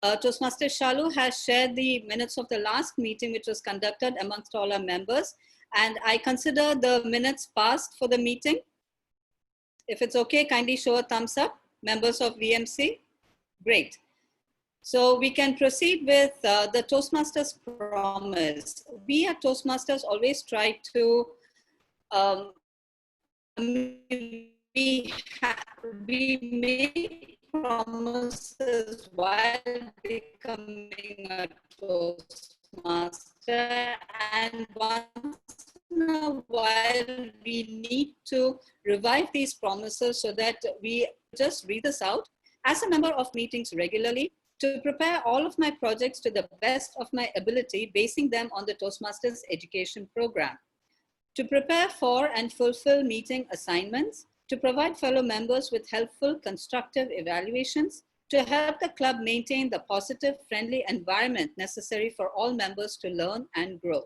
Toastmaster Shalu has shared the minutes of the last meeting, which was conducted amongst all our members. And I consider the minutes passed for the meeting. If it's okay, kindly show a thumbs up, members of VMC. Great. So we can proceed with the Toastmasters promise. We at Toastmasters always try to, we make promises while becoming a Toastmaster, and once in a while we need to revive these promises so that we just read this out. As a member of meetings regularly, to prepare all of my projects to the best of my ability, basing them on the Toastmasters education program. To prepare for and fulfill meeting assignments, to provide fellow members with helpful, constructive evaluations, to help the club maintain the positive, friendly environment necessary for all members to learn and grow.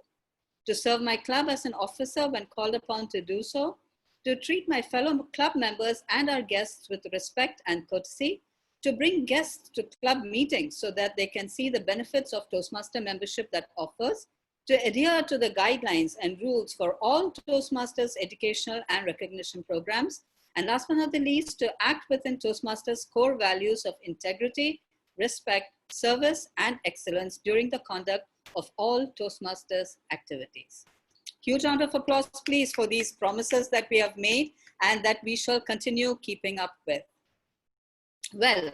To serve my club as an officer when called upon to do so, to treat my fellow club members and our guests with respect and courtesy, to bring guests to club meetings so that they can see the benefits of Toastmaster membership that offers, to adhere to the guidelines and rules for all Toastmasters educational and recognition programs, and last but not the least, to act within Toastmasters' core values of integrity, respect, service, and excellence during the conduct of all Toastmasters activities. Huge round of applause, please, for these promises that we have made and that we shall continue keeping up with. Well,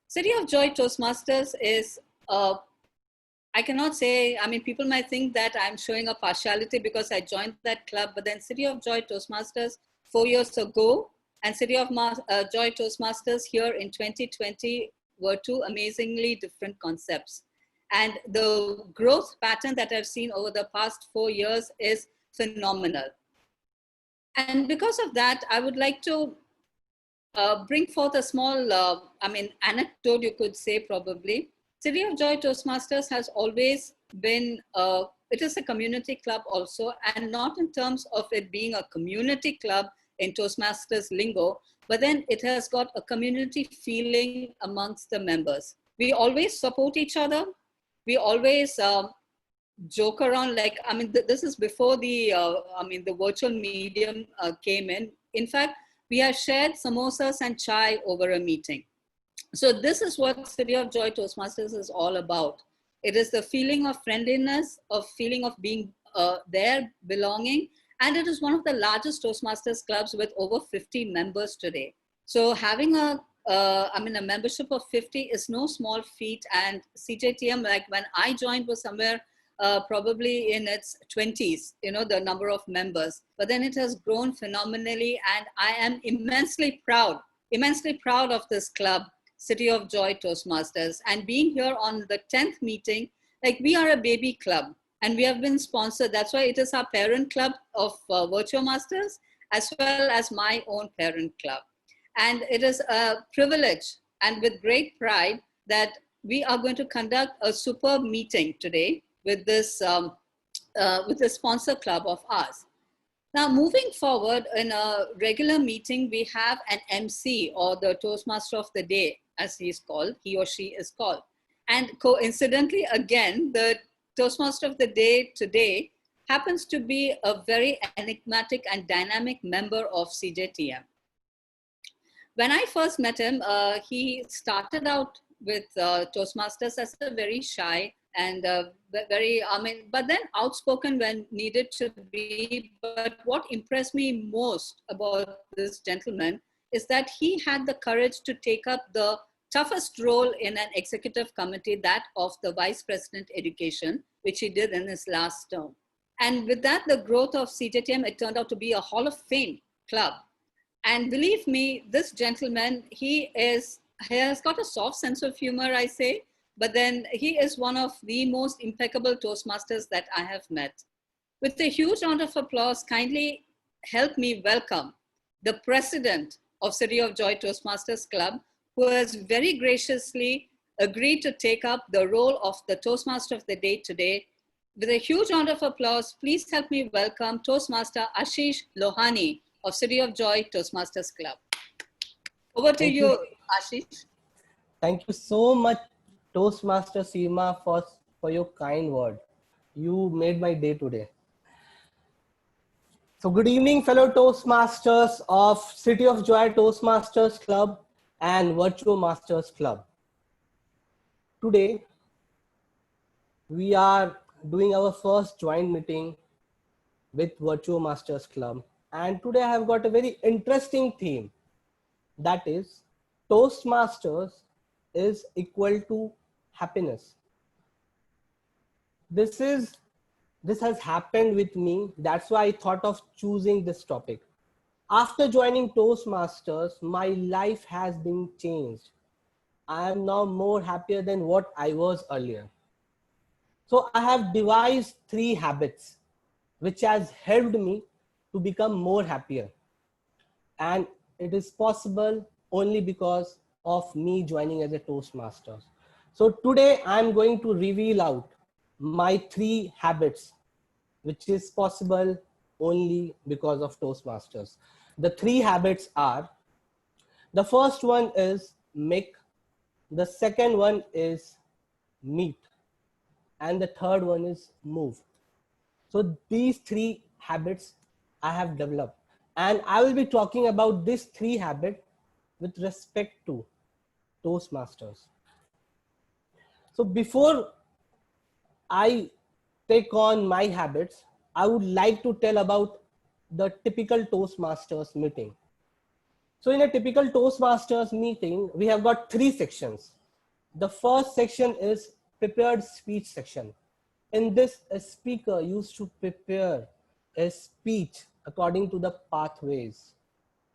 City of Joy Toastmasters is, I cannot say, I mean, people might think that I'm showing a partiality because I joined that club, but then City of Joy Toastmasters 4 years ago and City of Joy Toastmasters here in 2020 were two amazingly different concepts. And the growth pattern that I've seen over the past 4 years is phenomenal. And because of that, I would like to bring forth a small, anecdote, you could say probably. City of Joy Toastmasters has always been, it is a community club also, and not in terms of it being a community club in Toastmasters lingo, but then it has got a community feeling amongst the members. We always support each other. We always joke around, like, I mean, this is before the, the virtual medium came in. In fact, we have shared samosas and chai over a meeting. So this is what City of Joy Toastmasters is all about. It is the feeling of friendliness, of feeling of being there, belonging, and it is one of the largest Toastmasters clubs with over 50 members today. So having a membership of 50 is no small feat, and CJTM, like when I joined, was somewhere probably in its 20s, you know, the number of members, but then it has grown phenomenally, and I am immensely proud of this club, City of Joy Toastmasters, and being here on the 10th meeting. Like, we are a baby club and we have been sponsored. That's why it is our parent club of Virtual Masters as well as my own parent club. And it is a privilege and with great pride that we are going to conduct a superb meeting today with this sponsor club of ours. Now, moving forward, in a regular meeting, we have an MC, or the Toastmaster of the day, as he or she is called. And coincidentally, again, the Toastmaster of the day today happens to be a very enigmatic and dynamic member of CJTM. When I first met him, he started out with Toastmasters as a very shy and but then outspoken when needed to be. But what impressed me most about this gentleman is that he had the courage to take up the toughest role in an executive committee, that of the Vice President Education, which he did in his last term. And with that, the growth of CJTM, it turned out to be a Hall of Fame club. And believe me, this gentleman, he has got a soft sense of humor, I say, but then he is one of the most impeccable Toastmasters that I have met. With a huge round of applause, kindly help me welcome the president of City of Joy Toastmasters Club, who has very graciously agreed to take up the role of the Toastmaster of the day today. With a huge round of applause, please help me welcome Toastmaster Ashish Lohani of City of Joy Toastmasters Club. Over to you, Ashish. Thank you so much, Toastmaster Seema, for your kind word. You made my day today. So good evening, fellow Toastmasters of City of Joy Toastmasters Club and Virtual Masters Club. Today, we are doing our first joint meeting with Virtual Masters Club. And today I have got a very interesting theme. That is, Toastmasters is equal to happiness. This has happened with me. That's why I thought of choosing this topic. After joining Toastmasters, my life has been changed. I am now more happier than what I was earlier. So I have devised 3 habits which has helped me to become more happier. And it is possible only because of me joining as a Toastmaster. So today I'm going to reveal out my 3 habits, which is possible only because of Toastmasters. The 3 habits are, the first one is make, the second one is meet, and the third one is move. So these 3 habits I have developed, and I will be talking about these 3 habits with respect to Toastmasters. So before I take on my habits, I would like to tell about the typical Toastmasters meeting. So in a typical Toastmasters meeting, we have got 3 sections. The first section is prepared speech section. In this, a speaker used to prepare a speech according to the pathways.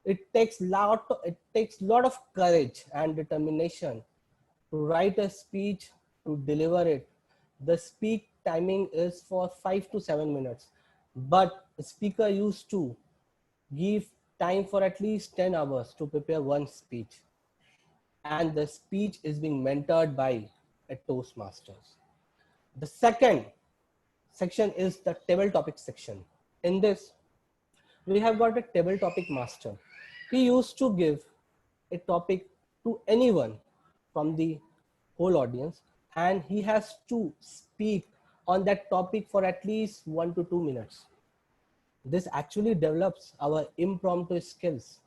It takes lot of courage and determination to write a speech, to deliver it. The speech timing is for 5 to 7 minutes, but the speaker used to give time for at least 10 hours to prepare one speech. And the speech is being mentored by a Toastmasters. The second section is the table topic section. In this, we have got a table topic master. He used to give a topic to anyone from the whole audience, and he has to speak on that topic for at least 1 to 2 minutes. This actually develops our impromptu skills.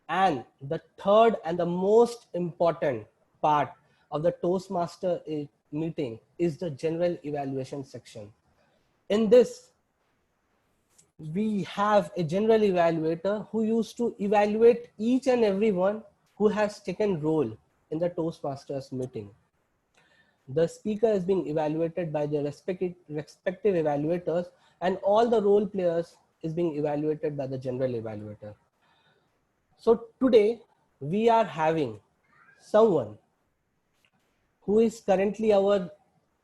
And the third and the most important part of the Toastmaster meeting is the general evaluation section. In this, we have a general evaluator who used to evaluate each and everyone who has taken role in the Toastmasters meeting. The speaker is being evaluated by the respective evaluators, and all the role players is being evaluated by the general evaluator. So today we are having someone who is currently our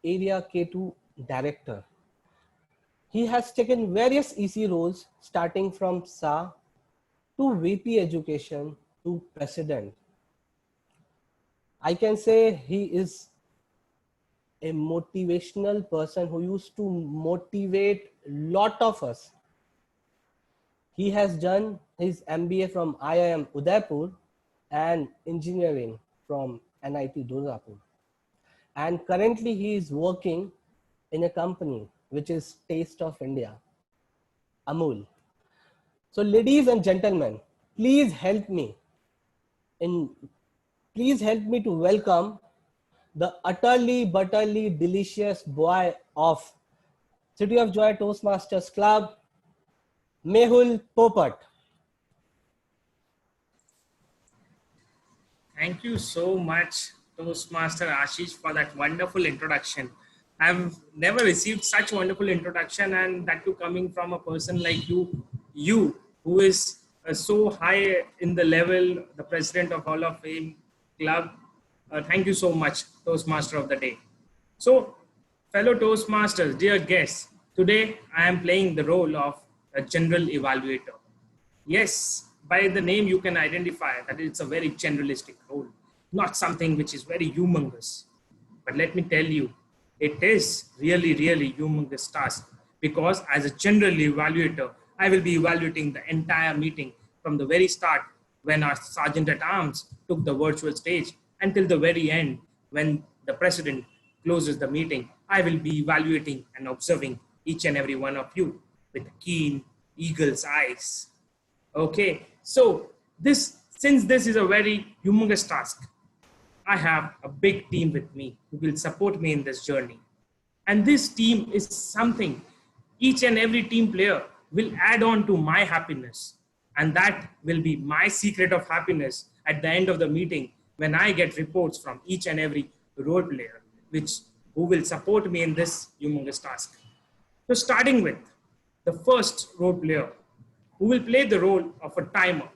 area K2 director. He has taken various EC roles starting from SA to VP education to president. I can say he is a motivational person who used to motivate a lot of us. He has done his MBA from IIM Udaipur and engineering from NIT Durgapur. And currently he is working in a company which is Taste of India, Amul. So ladies and gentlemen, please help me to welcome the utterly butterly delicious boy of City of Joy Toastmasters Club, Mehul Popat. Thank you so much, Toastmaster Ashish, for that wonderful introduction. I've never received such wonderful introduction, and that too coming from a person like you who is so high in the level, the president of Hall of Fame Club. Thank you so much, Toastmaster of the day. So, fellow Toastmasters, dear guests, today I am playing the role of a general evaluator. Yes, by the name you can identify that it's a very generalistic role, not something which is very humongous. But let me tell you, it is really, really humongous task, because as a general evaluator, I will be evaluating the entire meeting from the very start when our Sergeant at Arms took the virtual stage until the very end when the president closes the meeting, I will be evaluating and observing each and every one of you with keen eagle's eyes. Okay, so since this is a very humongous task, I have a big team with me who will support me in this journey. And this team is something each and every team player will add on to my happiness. And that will be my secret of happiness at the end of the meeting when I get reports from each and every role player, who will support me in this humongous task. So starting with the first role player who will play the role of a timer.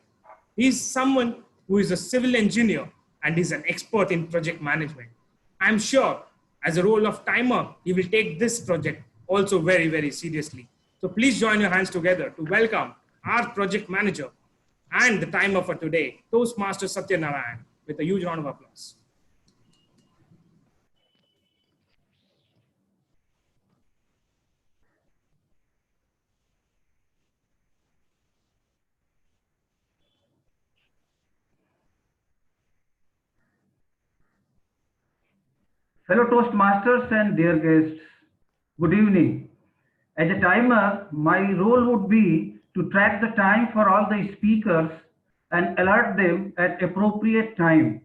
He's someone who is a civil engineer and is an expert in project management. I'm sure as a role of timer, he will take this project also very, very seriously. So please join your hands together to welcome our project manager and the timer for today, Toastmaster Satyanarayan, with a huge round of applause. Fellow Toastmasters and dear guests, good evening. As a timer, my role would be to track the time for all the speakers and alert them at appropriate time.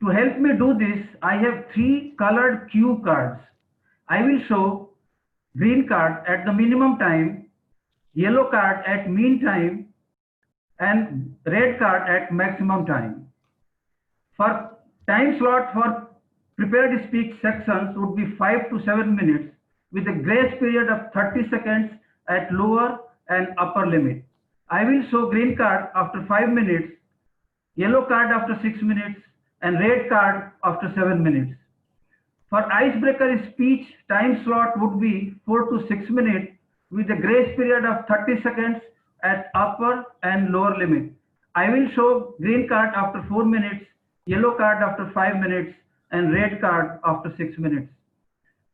To help me do this, I have 3 colored cue cards. I will show green card at the minimum time, yellow card at mean time, and red card at maximum time. For time slot for prepared speech sections would be 5 to 7 minutes with a grace period of 30 seconds at lower and upper limit. I will show green card after 5 minutes, yellow card after 6 minutes, and red card after 7 minutes. For icebreaker speech, time slot would be 4 to 6 minutes with a grace period of 30 seconds at upper and lower limit. I will show green card after 4 minutes, yellow card after 5 minutes, and red card after 6 minutes.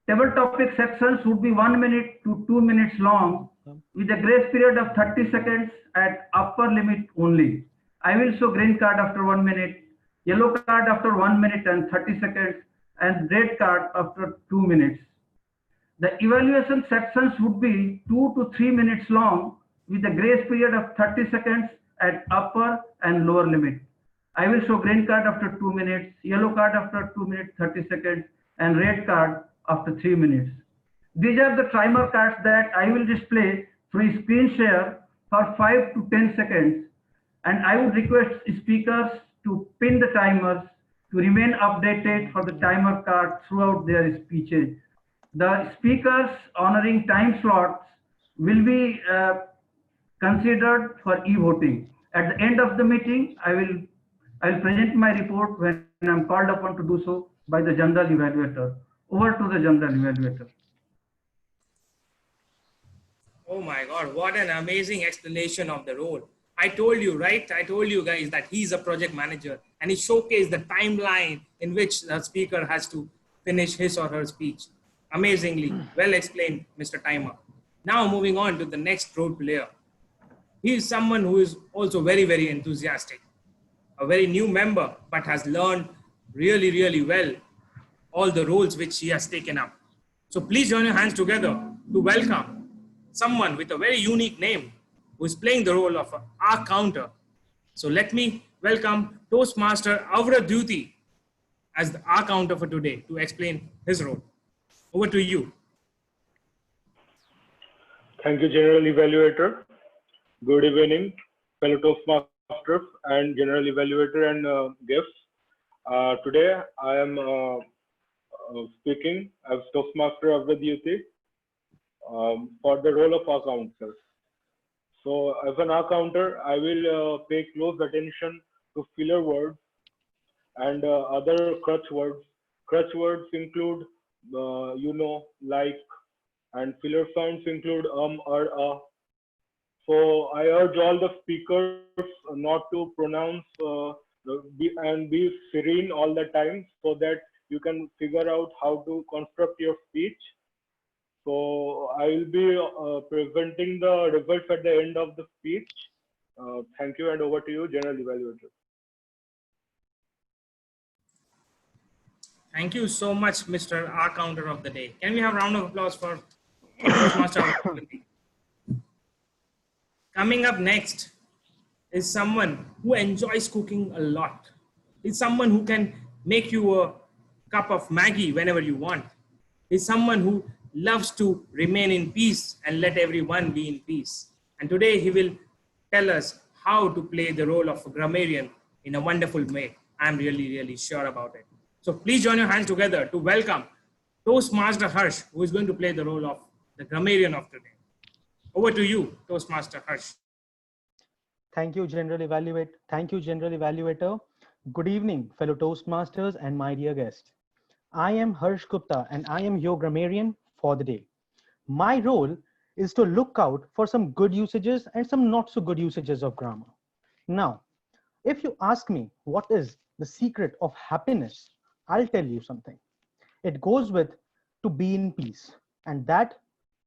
Table topic sections would be 1 minute to 2 minutes long with a grace period of 30 seconds at upper limit only. I will show green card after 1 minute, yellow card after 1 minute and 30 seconds, and red card after 2 minutes. The evaluation sections would be 2 to 3 minutes long with a grace period of 30 seconds at upper and lower limit. I will show green card after 2 minutes, yellow card after 2 minutes 30 seconds, and red card after 3 minutes. These are the timer cards that I will display through screen share for 5 to 10 seconds. And I would request speakers to pin the timers to remain updated for the timer card throughout their speeches. The speakers honoring time slots will be considered for e-voting. At the end of the meeting, I will present my report when I'm called upon to do so by the general evaluator. Over to the general evaluator. Oh my God, what an amazing explanation of the role. I told you, right? I told you guys that he's a project manager and he showcased the timeline in which the speaker has to finish his or her speech. Amazingly well explained, Mr. Timer. Now moving on to the next role player. He is someone who is also very, very enthusiastic, a very new member, but has learned really, really well all the roles which he has taken up. So please join your hands together to welcome someone with a very unique name who is playing the role of our counter. So let me welcome Toastmaster Avrat Duty as the our counter for today to explain his role. Over to you. Thank you, General Evaluator. Good evening, fellow Toastmasters and General Evaluator and guests. Today I am speaking as Toastmaster Avrat Duty for the role of our counter. So as an counter, I will pay close attention to filler words and other crutch words. Crutch words include, like, and filler sounds include or. So I urge all the speakers not to pronounce and be serene all the time so that you can figure out how to construct your speech. So I will be presenting the results at the end of the speech. Thank you, and over to you, General Evaluator. Thank you so much, Mr. R Counter of the Day. Can we have a round of applause for Toastmaster of the Day? Coming up next is someone who enjoys cooking a lot. Is someone who can make you a cup of Maggie whenever you want. Is someone who loves to remain in peace and let everyone be in peace. And today he will tell us how to play the role of a grammarian in a wonderful way. I'm really, really sure about it. So please join your hands together to welcome Toastmaster Harsh, who is going to play the role of the grammarian of today. Over to you, Toastmaster Harsh. Thank you, General Evaluator. Thank you, General Evaluator. Good evening, fellow Toastmasters and my dear guests. I am Harsh Gupta and I am your grammarian for the day. My role is to look out for some good usages and some not so good usages of grammar. Now, if you ask me what is the secret of happiness, I'll tell you something. It goes with to be in peace, and that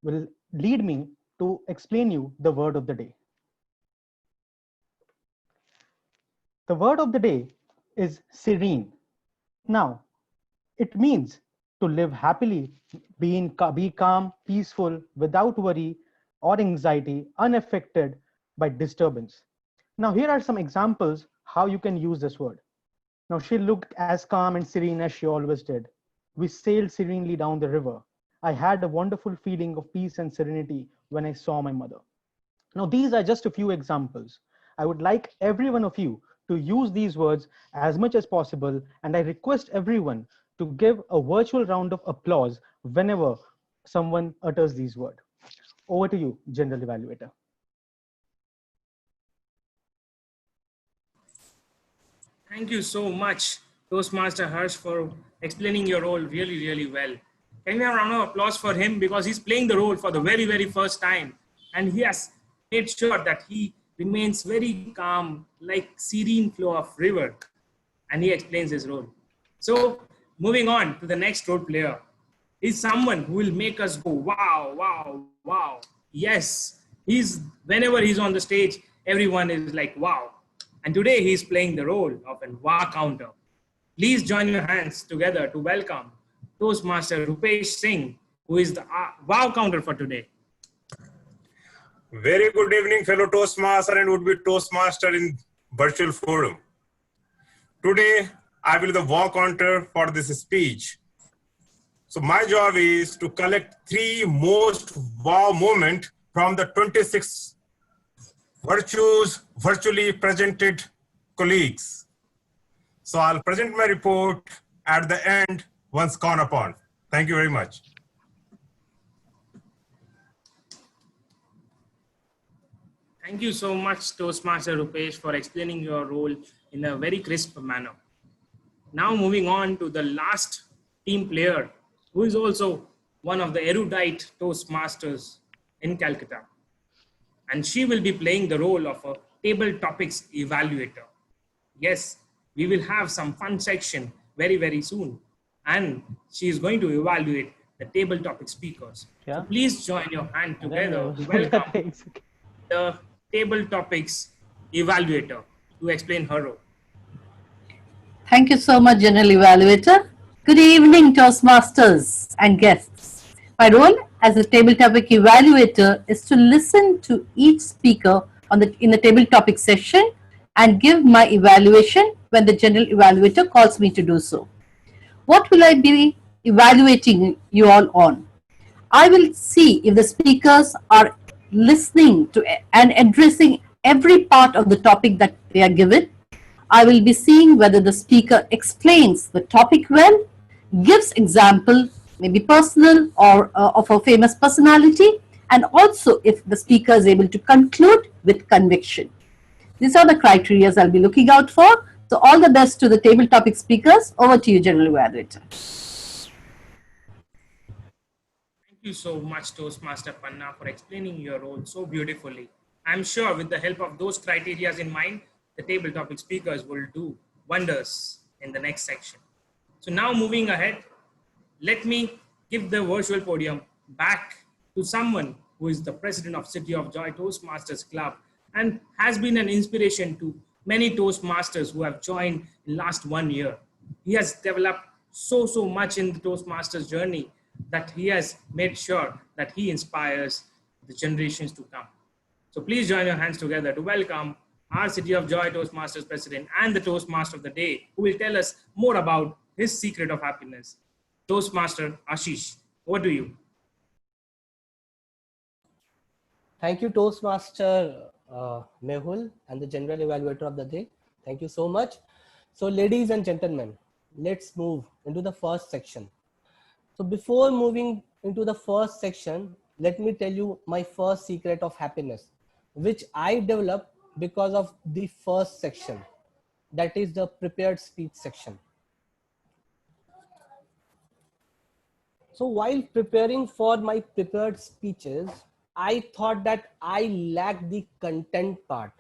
will lead me to explain you the word of the day. The word of the day is serene. Now, it means to live happily, be calm, peaceful, without worry or anxiety, unaffected by disturbance. Now, here are some examples how you can use this word. Now, she looked as calm and serene as she always did. We sailed serenely down the river. I had a wonderful feeling of peace and serenity when I saw my mother. Now, these are just a few examples. I would like every one of you to use these words as much as possible, and I request everyone to give a virtual round of applause whenever someone utters these words. Over to you, General Evaluator. Thank you so much, Toastmaster Harsh, for explaining your role really, really well. Can we have a round of applause for him, because he's playing the role for the very, very first time, and he has made sure that he remains very calm, like serene flow of river, and he explains his role. So moving on to the next role player is someone who will make us go, wow, wow, wow. Yes, whenever he's on the stage, everyone is like, wow. And today he's playing the role of a wow counter. Please join your hands together to welcome Toastmaster Rupesh Singh, who is the wow counter for today. Very good evening, fellow Toastmaster and would-be Toastmaster in virtual forum. Today, I will be the wow counter for this speech. So my job is to collect 3 most wow moments from the 26 virtually presented colleagues. So I'll present my report at the end once gone upon. Thank you very much. Thank you so much, Toastmaster Rupesh, for explaining your role in a very crisp manner. Now moving on to the last team player, who is also one of the erudite Toastmasters in Calcutta. And she will be playing the role of a table topics evaluator. Yes, we will have some fun section very, very soon. And she is going to evaluate the table topic speakers. Yeah. So please join your hand together to welcome the table topics evaluator to explain her role. Thank you so much, General Evaluator. Good evening, Toastmasters and guests. My role as a table topic evaluator is to listen to each speaker in the table topic session and give my evaluation when the General Evaluator calls me to do so. What will I be evaluating you all on? I will see if the speakers are listening to and addressing every part of the topic that they are given. I will be seeing whether the speaker explains the topic well, gives example, maybe personal or of a famous personality, and also if the speaker is able to conclude with conviction. These are the criteria I'll be looking out for. So all the best to the table topic speakers. Over to you, General Evaluator. Thank you so much, Toastmaster Panna, for explaining your role so beautifully. I'm sure with the help of those criteria in mind, the table topic speakers will do wonders in the next section. So now moving ahead, let me give the virtual podium back to someone who is the president of City of Joy Toastmasters Club and has been an inspiration to many Toastmasters who have joined in last 1 year. He has developed so much in the Toastmasters journey that he has made sure that he inspires the generations to come. So please join your hands together to welcome our City of Joy Toastmasters President and the Toastmaster of the day, who will tell us more about his secret of happiness. Toastmaster Ashish, over to you. Thank you, Toastmaster Mehul and the General Evaluator of the day. Thank you so much. So ladies and gentlemen, let's move into the first section. So before moving into the first section, let me tell you my first secret of happiness, which I developed because of the first section, that is the prepared speech section. So while preparing for my prepared speeches, I thought that I lacked the content part.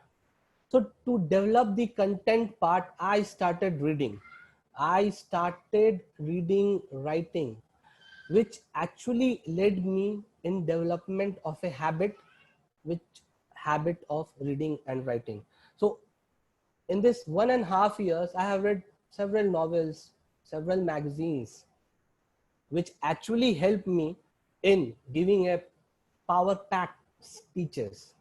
So to develop the content part, I started reading. I started reading, writing, which actually led me in development of a habit of reading and writing. So in this 1.5 years, I have read several novels, several magazines, which actually helped me in giving a power-packed speeches.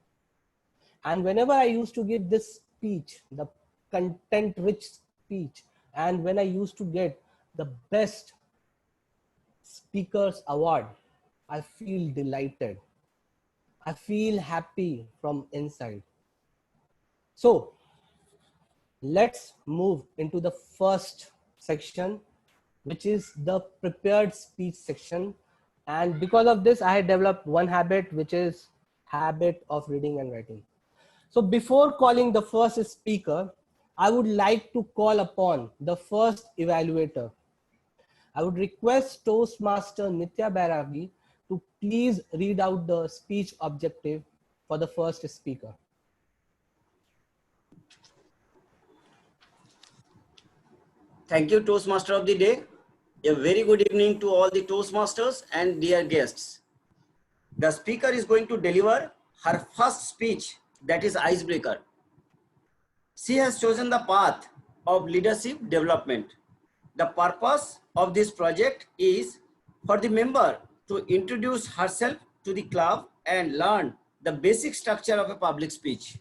And whenever I used to give this speech, the content-rich speech, and when I used to get the best speakers award, I feel delighted. I feel happy from inside. So let's move into the first section, which is the prepared speech section. And because of this, I had developed one habit, which is habit of reading and writing. So before calling the first speaker, I would like to call upon the first evaluator. I would request Toastmaster Nitya Bairagi to please read out the speech objective for the first speaker. Thank you, Toastmaster of the day. A very good evening to all the Toastmasters and dear guests. The speaker is going to deliver her first speech, that is icebreaker. She has chosen the path of leadership development. The purpose of this project is for the member to introduce herself to the club and learn the basic structure of a public speech.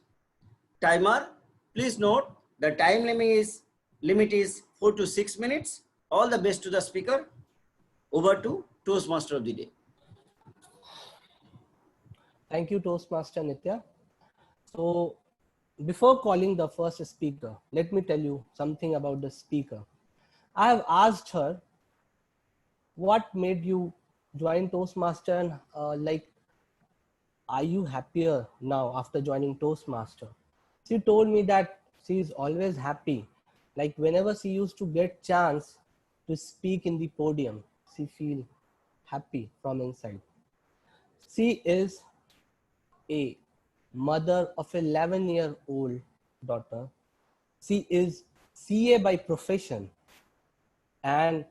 Timer, please note the time limit is 4 to 6 minutes. All the best to the speaker. Over to Toastmaster of the day. Thank you, Toastmaster Nitya. So before calling the first speaker, let me tell you something about the speaker. I have asked her, what made you join Toastmaster, and are you happier now after joining Toastmaster? She told me that she is always happy. Like whenever she used to get chance to speak in the podium, she feel happy from inside. She is a mother of an 11-year-old daughter. She is CA by profession, and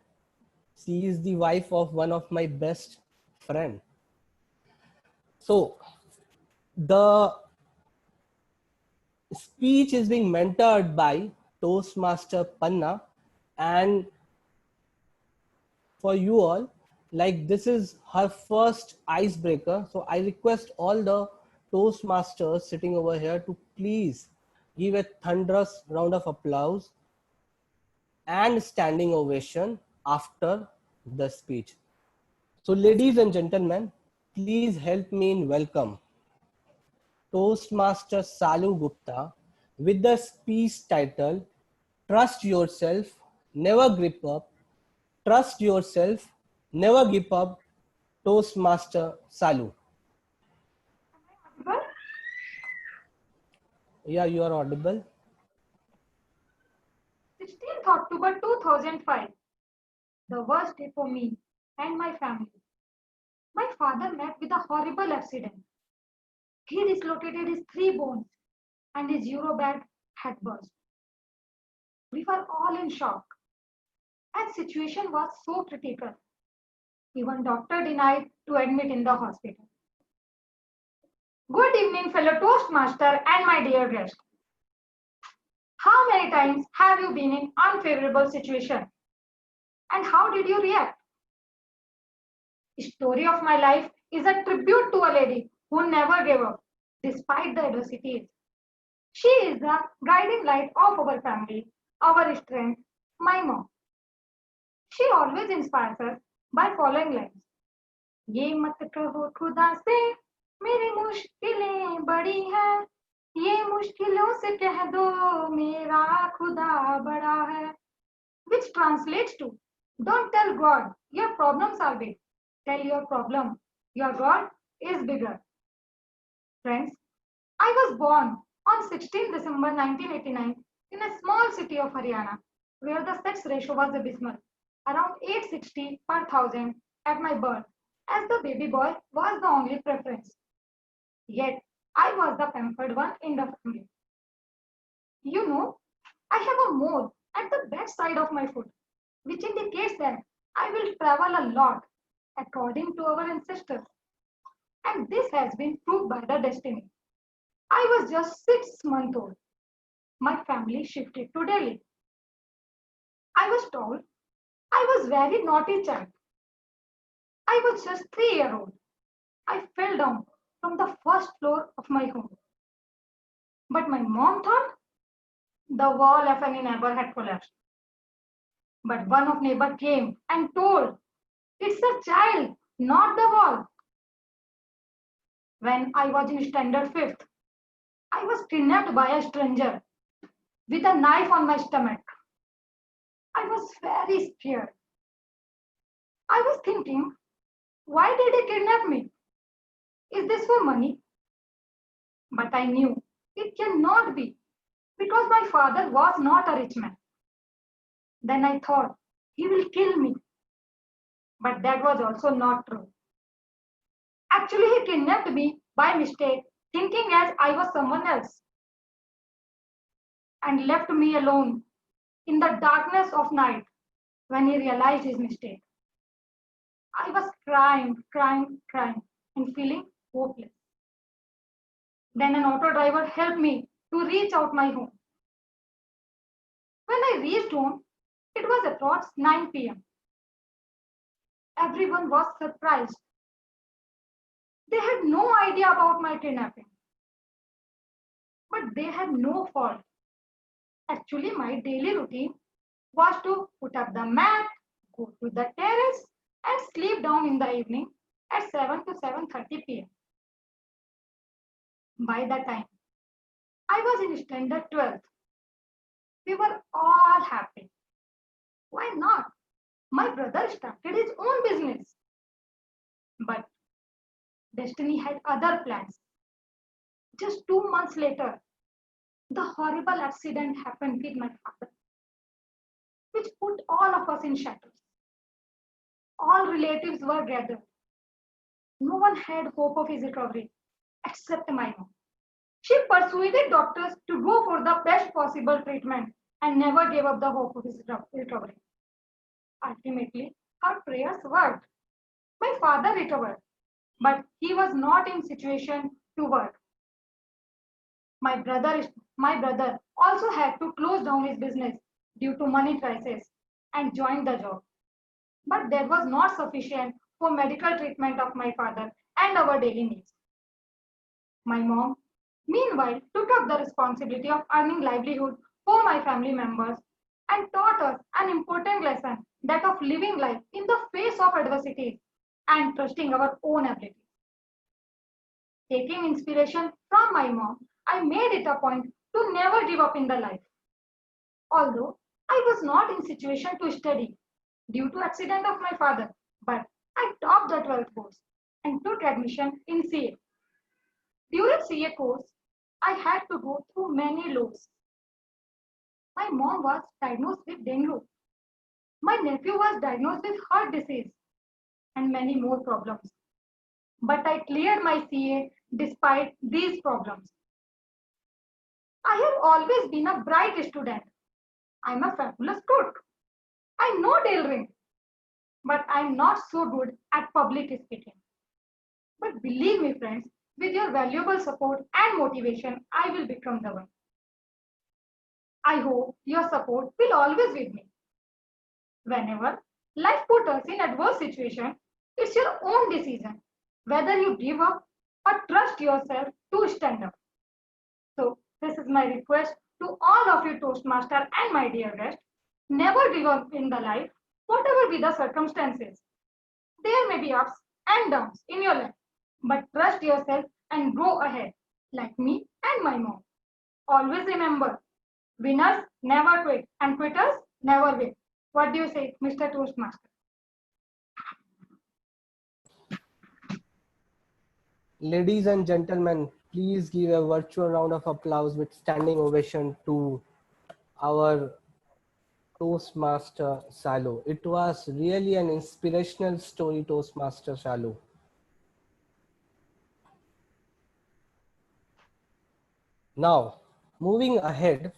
she is the wife of one of my best friend. So the speech is being mentored by Toastmaster Panna, and for you all, like this is her first icebreaker. So I request all the Toastmasters sitting over here to please give a thunderous round of applause and standing ovation after the speech. So ladies and gentlemen, please help me in welcome Toastmaster Salu Gupta with the speech title, Trust Yourself, Never Give Up. Trust yourself, never give up. Toastmaster Salu. Yeah, you are audible. 16th October 2005, the worst day for me and my family. My father met with a horrible accident. He dislocated his 3 bones and his Eurobag had burst. We were all in shock, and situation was so critical. Even doctor denied to admit in the hospital. Good evening, fellow Toastmaster and my dear guest. How many times have you been in unfavorable situation And how did you react? The story of my life is a tribute to a lady who never gave up despite the adversities. She is the guiding light of our family, our strength, my mom. She always inspires us by following lines. ये मत कहो खुदा से मेरी मुश्किलें बड़ी हैं, ये मुश्किलों से कह दो मेरा खुदा बड़ा है. Which translates to, don't tell God your problems are big. Tell your problem, your God is bigger. Friends, I was born on 16 December 1989 in a small city of Haryana, where the sex ratio was abysmal, around 860 per thousand at my birth, as the baby boy was the only preference. Yet, I was the pampered one in the family. You know, I have a mole at the back side of my foot, which indicates that I will travel a lot, according to our ancestors. And this has been proved by the destiny. I was just 6 months old. My family shifted to Delhi. I was told I was very naughty child. I was just 3 years old. I fell down from the first floor of my home. But my mom thought the wall of any neighbor had collapsed. But one of neighbor came and told, it's a child, not the wall. When I was in standard 5th, I was kidnapped by a stranger with a knife on my stomach. I was very scared. I was thinking, why did he kidnap me? Is this for money? But I knew it cannot be, because my father was not a rich man. Then I thought, he will kill me. But that was also not true. Actually, he kidnapped me by mistake, thinking as I was someone else, and left me alone in the darkness of night when he realized his mistake. I was crying, and feeling hopeless. Then an auto driver helped me to reach out my home. When I reached home, it was approx 9 p.m. Everyone was surprised. They had no idea about my kidnapping. But they had no fault. Actually, my daily routine was to put up the mat, go to the terrace, and sleep down in the evening at 7 to 7:30 p.m. By that time, I was in standard 12th. We were all happy. Why not? My brother started his own business. But destiny had other plans. Just 2 months later, the horrible accident happened with my father, which put all of us in shackles. All relatives were gathered. No one had hope of his recovery except my mom. She persuaded doctors to go for the best possible treatment and never gave up the hope of his recovery. Ultimately, her prayers worked. My father recovered, but he was not in situation to work. My brother also had to close down his business due to money crisis and joined the job. But that was not sufficient for medical treatment of my father and our daily needs. My mom, meanwhile, took up the responsibility of earning livelihood for my family members and taught us an important lesson, that of living life in the face of adversity and trusting our own abilities. Taking inspiration from my mom, I made it a point to never give up in the life. Although I was not in situation to study due to accident of my father, but I topped the 12th course and took admission in CA. During CA course, I had to go through many lows. My mom was diagnosed with dengue. My nephew was diagnosed with heart disease and many more problems. But I cleared my CA despite these problems. I have always been a bright student. I'm a fabulous cook. I know tailoring, but I'm not so good at public speaking. But believe me, friends, with your valuable support and motivation, I will become the one. I hope your support will always with me. Whenever Life put us in adverse situation. It's your own decision whether you give up or trust yourself to stand up. So this is my request to all of you Toastmaster and my dear guest. Never give up in the life, whatever be the circumstances. There may be ups and downs in your life, but trust yourself and go ahead, like me and my mom. Always remember, winners never quit and quitters never win. What do you say, Mr. Toastmaster? Ladies and gentlemen, please give a virtual round of applause with standing ovation to our Toastmaster Shalu. It was really an inspirational story, Toastmaster Shalu. Now, moving ahead,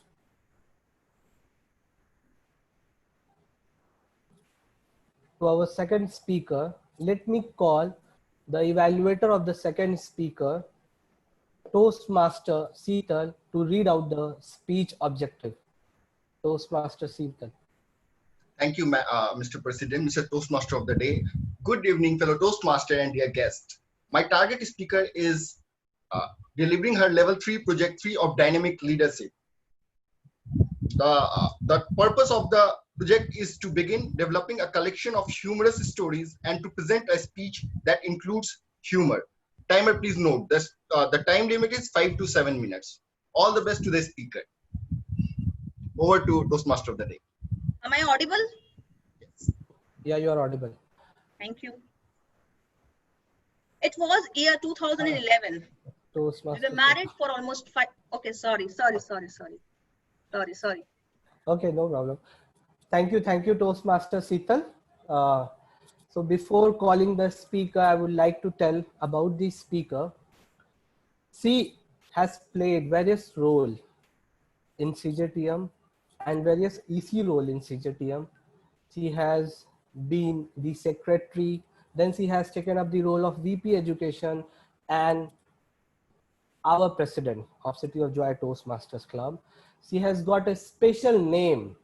to our second speaker, let me call the evaluator of the second speaker, Toastmaster Seetal, to read out the speech objective. Toastmaster Seetal. Thank you, Mr. President, Mr. Toastmaster of the day. Good evening, fellow Toastmaster and dear guests. My target speaker is delivering her level 3 project 3 of dynamic leadership. The purpose of the project is to begin developing a collection of humorous stories and to present a speech that includes humor. Timer, please note this, the time limit is 5 to 7 minutes. All the best to the speaker. Over to Toastmaster of the day. Am I audible? Yeah, you are audible. Thank you. It was year 2011. We were married for almost 5. Okay, sorry. Okay, no problem. Thank you, Toastmaster Seetal. So before calling the speaker, I would like to tell about the speaker. She has played various roles in CJTM and various EC role in CJTM. She has been the secretary, then she has taken up the role of VP Education and our president of City of Joy Toastmasters Club. She has got a special name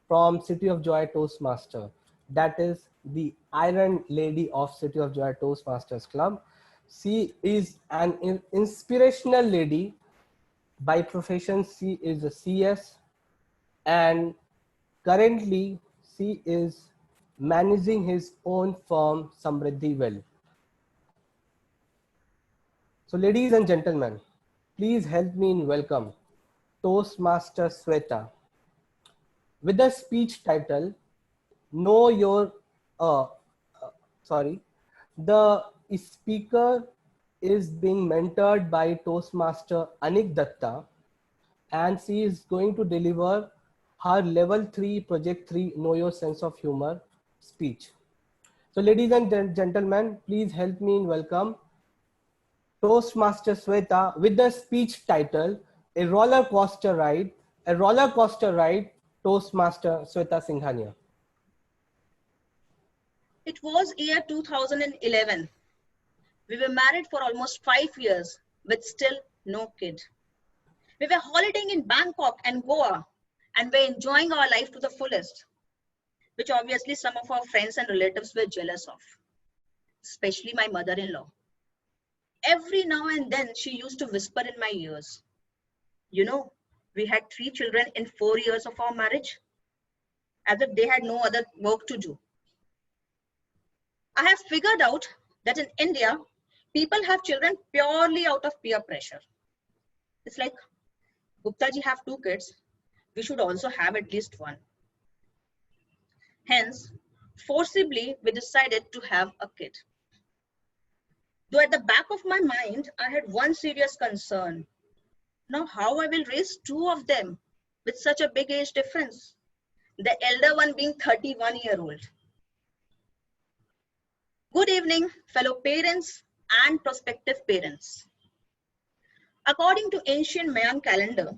from City of Joy Toastmaster, that is the Iron Lady of City of Joy Toastmasters Club. She is an inspirational lady. By profession, she is a CS, and currently she is managing his own firm, Samriddhi Well. So ladies and gentlemen, please help me in welcome Toastmaster Sweta with the speech title, Know Your, the speaker is being mentored by Toastmaster Anik Datta, and she is going to deliver her level 3 project 3 Know Your Sense of Humor speech. So ladies and gentlemen, please help me in welcome Toastmaster Sweta with the speech title, A Roller Coaster Ride, Toastmaster Sweta Singhania. It was year 2011. We were married for almost 5 years with still no kid. We were holidaying in Bangkok and Goa and were enjoying our life to the fullest, which obviously some of our friends and relatives were jealous of, especially my mother-in-law. Every now and then she used to whisper in my ears, you know, we had 3 children in 4 years of our marriage, as if they had no other work to do. I have figured out that in India, people have children purely out of peer pressure. It's like, Gupta ji have 2 kids, we should also have at least 1. Hence, forcibly, we decided to have a kid. Though at the back of my mind, I had one serious concern. Now, how I will raise 2 of them with such a big age difference? The elder one being 31-year-old. Good evening, fellow parents and prospective parents. According to ancient Mayan calendar,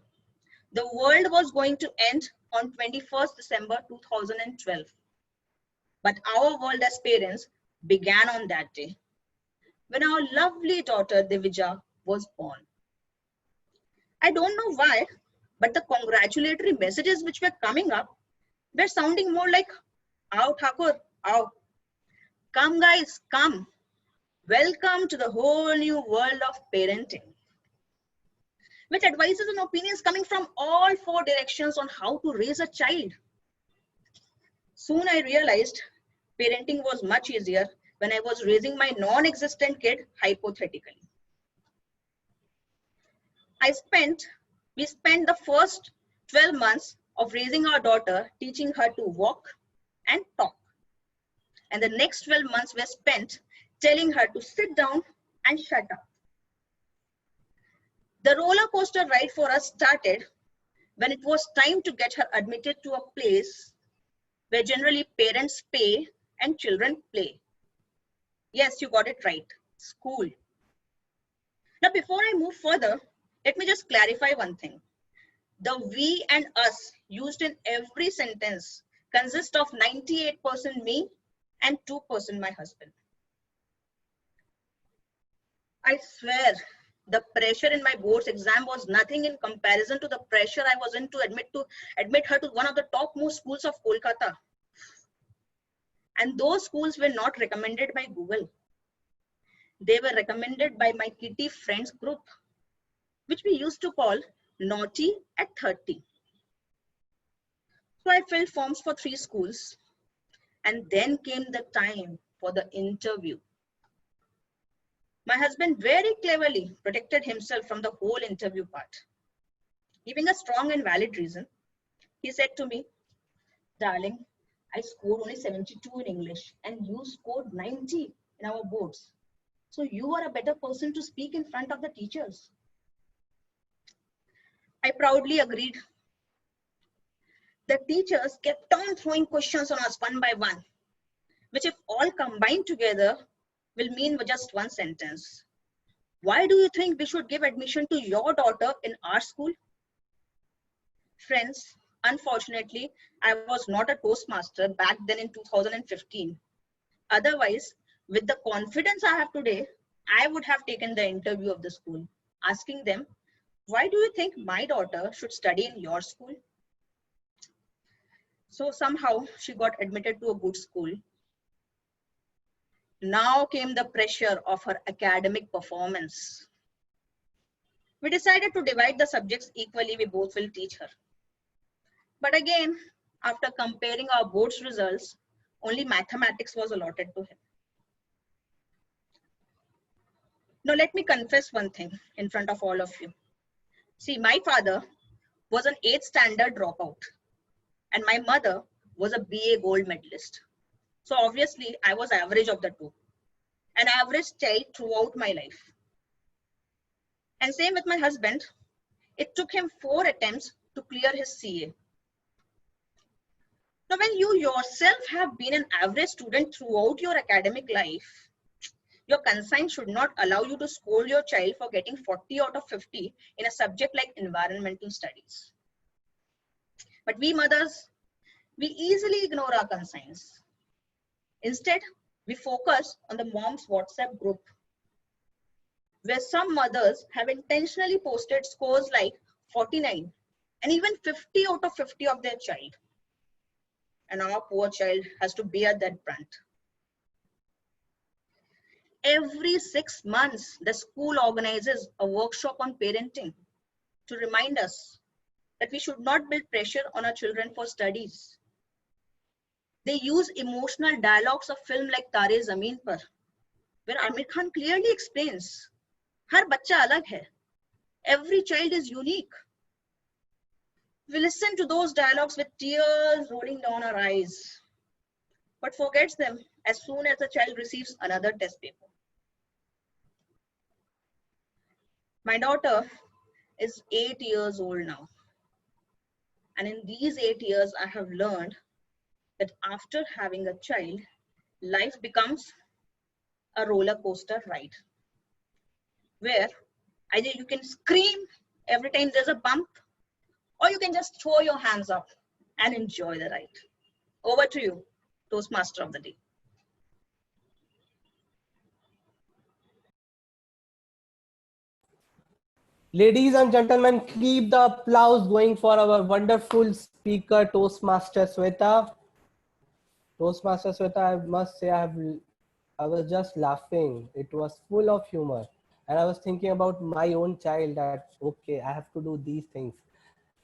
the world was going to end on 21st December 2012. But our world as parents began on that day, when our lovely daughter Divija was born. I don't know why, but the congratulatory messages which were coming up were sounding more like, "Aao Thakur, Oh, come guys, come. Welcome to the whole new world of parenting, with advices and opinions coming from all four directions on how to raise a child. Soon I realized parenting was much easier when I was raising my non-existent kid hypothetically. We spent the first 12 months of raising our daughter, teaching her to walk and talk. And the next 12 months were spent telling her to sit down and shut up. The roller coaster ride for us started when it was time to get her admitted to a place where generally parents pay and children play. Yes, you got it right, school. Now, before I move further, let me just clarify one thing. The we and us used in every sentence consists of 98% me and 2% my husband. I swear, the pressure in my board's exam was nothing in comparison to the pressure I was in to admit her to one of the topmost schools of Kolkata. And those schools were not recommended by Google. They were recommended by my kitty friends group, which we used to call Naughty at 30. So I filled forms for 3 schools, and then came the time for the interview. My husband very cleverly protected himself from the whole interview part. Giving a strong and valid reason, he said to me, "Darling, I scored only 72 in English and you scored 90 in our boards. So you are a better person to speak in front of the teachers." I proudly agreed. The teachers kept on throwing questions on us one by one, which if all combined together will mean just one sentence. Why do you think we should give admission to your daughter in our school? Friends, unfortunately, I was not a Toastmaster back then in 2015. Otherwise, with the confidence I have today, I would have taken the interview of the school, asking them, "Why do you think my daughter should study in your school?" So somehow she got admitted to a good school. Now came the pressure of her academic performance. We decided to divide the subjects equally. We both will teach her. But again, after comparing our board's results, only mathematics was allotted to him. Now let me confess one thing in front of all of you. See, my father was an 8th standard dropout and my mother was a BA gold medalist. So obviously I was average of the two, an average child throughout my life. And same with my husband. It took him 4 attempts to clear his CA. Now, when you yourself have been an average student throughout your academic life, your conscience should not allow you to scold your child for getting 40 out of 50 in a subject like environmental studies. But we mothers, we easily ignore our conscience. Instead, we focus on the mom's WhatsApp group, where some mothers have intentionally posted scores like 49 and even 50 out of 50 of their child. And our poor child has to bear that brunt. Every 6 months, the school organizes a workshop on parenting to remind us that we should not build pressure on our children for studies. They use emotional dialogues of film like Tare Zameen Par, where Aamir Khan clearly explains, "Har bachcha alag hai. Every child is unique." We listen to those dialogues with tears rolling down our eyes, but forgets them as soon as the child receives another test paper. My daughter is 8 years old now. And in these 8 years, I have learned that after having a child, life becomes a roller coaster ride, where either you can scream every time there's a bump, or you can just throw your hands up and enjoy the ride. Over to you, Toastmaster of the day. Ladies and gentlemen, keep the applause going for our wonderful speaker, Toastmaster Sweta. Toastmaster Sweta, I must say I was just laughing. It was full of humor. And I was thinking about my own child that, okay, I have to do these things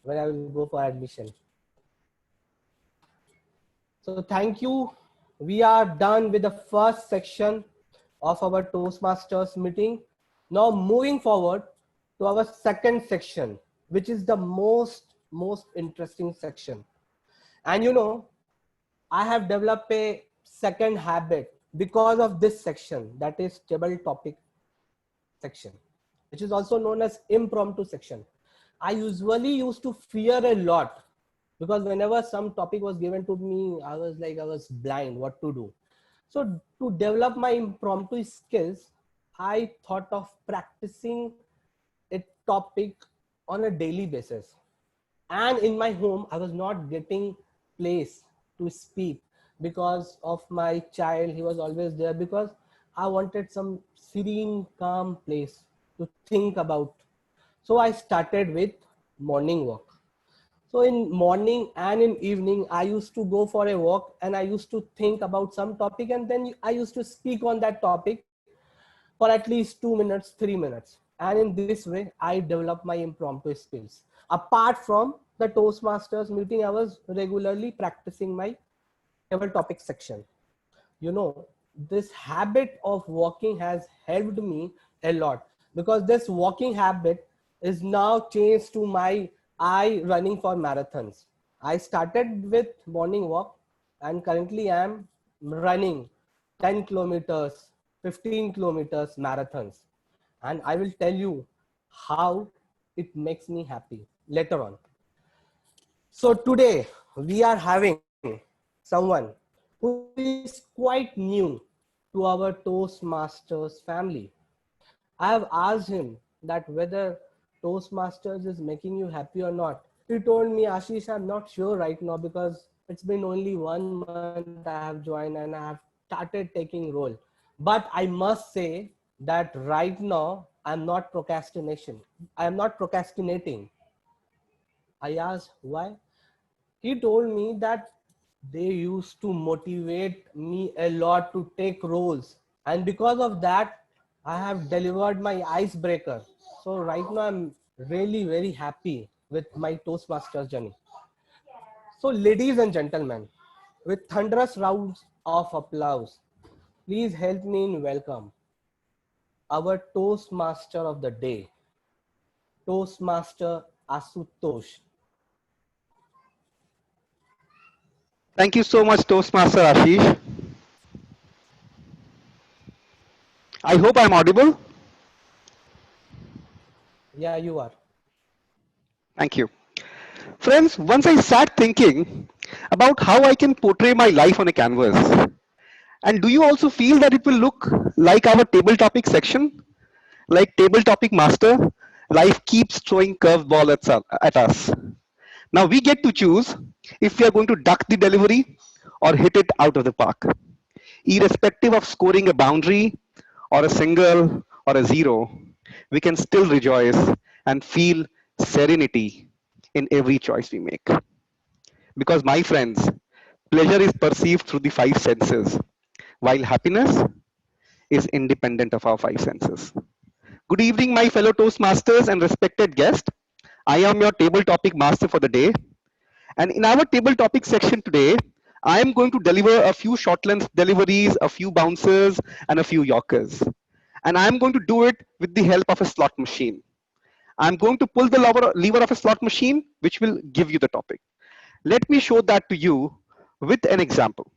when I will go for admission. So thank you. We are done with the first section of our Toastmasters meeting. Now moving forward to our second section, which is the most interesting section. And you know, I have developed a second habit because of this section, that is table topic section, which is also known as impromptu section. I usually used to fear a lot because whenever some topic was given to me, I was blind what to do. So to develop my impromptu skills, I thought of practicing a topic on a daily basis. And in my home, I was not getting place to speak because of my child. He was always there because I wanted some serene, calm place to think about. So I started with morning walk. So in morning and in evening, I used to go for a walk and I used to think about some topic, and then I used to speak on that topic for at least 2 minutes, 3 minutes. And in this way, I developed my impromptu skills. Apart from the Toastmasters meeting, I was regularly practicing my table topic section. You know, this habit of walking has helped me a lot because this walking habit is now changed to my running for marathons. I started with morning walk and currently I am running 10 kilometers, 15 kilometers marathons. And I will tell you how it makes me happy later on. So today we are having someone who is quite new to our Toastmasters family. I have asked him that whether Toastmasters is making you happy or not. He told me, Ashish, I'm not sure right now because it's been only 1 month I have joined and I have started taking role. But I must say that right now I'm not procrastination. I am not procrastinating. I asked why. He told me that they used to motivate me a lot to take roles. And because of that, I have delivered my icebreaker. So right now I'm really very happy with my Toastmasters journey. So ladies and gentlemen, with thunderous rounds of applause, please help me in welcome our Toastmaster of the day, Toastmaster Asutosh. Thank you so much, Toastmaster Ashish. I hope I'm audible. Yeah, you are. Thank you. Friends, once I sat thinking about how I can portray my life on a canvas. And do you also feel that it will look like our table topic section? Like table topic master, life keeps throwing curveball at us. Now we get to choose if we are going to duck the delivery or hit it out of the park. Irrespective of scoring a boundary or a single or a zero, we can still rejoice and feel serenity in every choice we make. Because my friends, pleasure is perceived through the five senses, while happiness is independent of our five senses. Good evening, my fellow Toastmasters and respected guest. I am your table topic master for the day. And in our table topic section today, I am going to deliver a few short length deliveries, a few bouncers, and a few yorkers. And I'm going to do it with the help of a slot machine. I'm going to pull the lever of a slot machine, which will give you the topic. Let me show that to you with an example.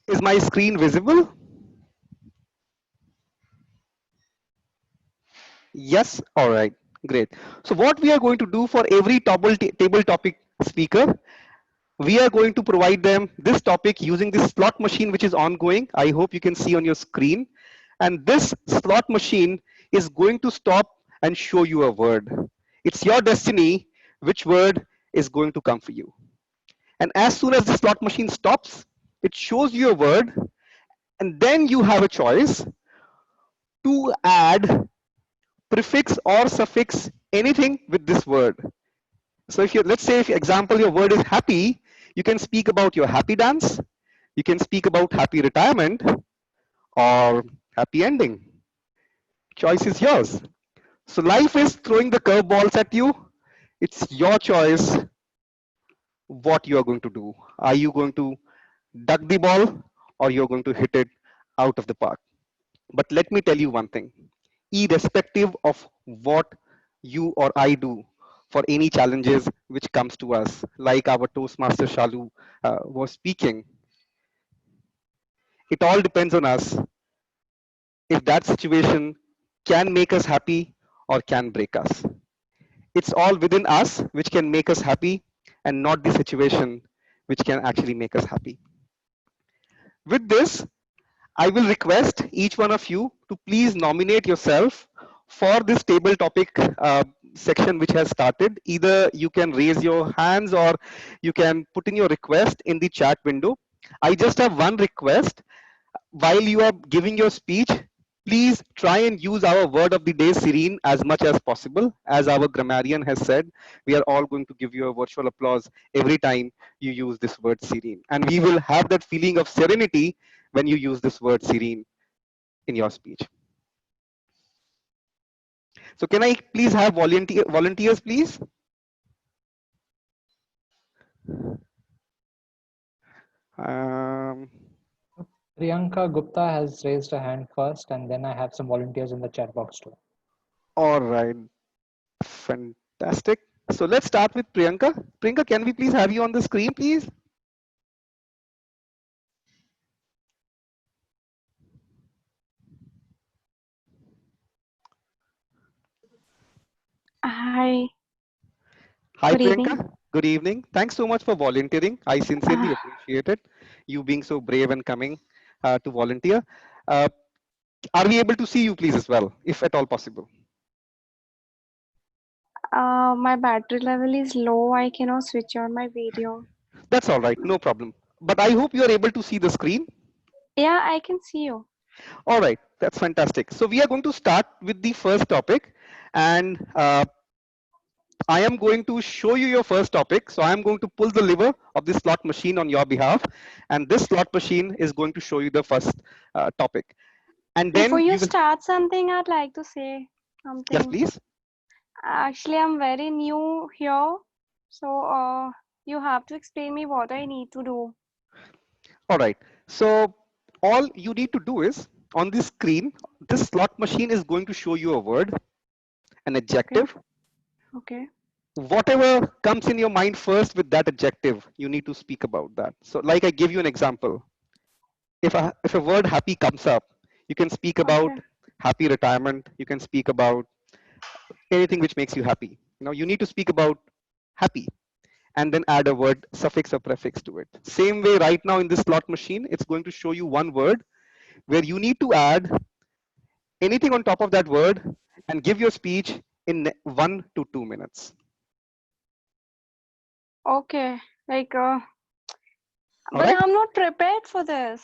Is my screen visible? Yes, all right, great. So what we are going to do for every table topic speaker, we are going to provide them this topic using this slot machine which is ongoing. I hope you can see on your screen. And this slot machine is going to stop and show you a word. It's your destiny which word is going to come for you. And as soon as the slot machine stops, it shows you a word, and then you have a choice to add prefix or suffix anything with this word. So if you, let's say, if example, your word is happy, you can speak about your happy dance, you can speak about happy retirement or happy ending. Choice is yours. So life is throwing the curveballs at you. It's your choice what you are going to do. Are you going to duck the ball or you're going to hit it out of the park? But let me tell you one thing, irrespective of what you or I do for any challenges which comes to us, like our Toastmaster Shalu was speaking, it all depends on us if that situation can make us happy or can break us. It's all within us which can make us happy and not the situation which can actually make us happy. With this, I will request each one of you to please nominate yourself for this table topic section which has started. Either you can raise your hands or you can put in your request in the chat window. I just have one request. While you are giving your speech, please try and use our word of the day, serene, as much as possible. As our grammarian has said, we are all going to give you a virtual applause every time you use this word serene. And we will have that feeling of serenity when you use this word serene in your speech. So can I please have volunteers, please? Priyanka Gupta has raised her hand first, and then I have some volunteers in the chat box too. All right, fantastic. So let's start with Priyanka. Priyanka, can we please have you on the screen, please? Hi. Hi, Good Priyanka. evening. Good evening. Thanks so much for volunteering. I sincerely appreciate it. You being so brave and coming to volunteer. Are we able to see you, please, as well, if at all possible? My battery level is low. I cannot switch on my video. That's all right. No problem. But I hope you are able to see the screen. Yeah, I can see you. All right. That's fantastic. So we are going to start with the first topic. And I am going to show you your first topic. So I am going to pull the lever of this slot machine on your behalf. And this slot machine is going to show you the first topic. And then Before you we will... start something, I'd like to say Yes, something. please. Actually, I'm very new here. So you have to explain me what I need to do. All right. So all you need to do is on this screen, this slot machine is going to show you a word, an adjective. Okay. Whatever comes in your mind first with that adjective, you need to speak about that. So like I give you an example. If a word happy comes up, you can speak about happy retirement. You can speak about anything which makes you happy. You need to speak about happy and then add a word suffix or prefix to it. Same way right now in this slot machine, it's going to show you one word where you need to add anything on top of that word and give your speech in 1 to 2 minutes. Okay. Like, All but right. I'm not prepared for this.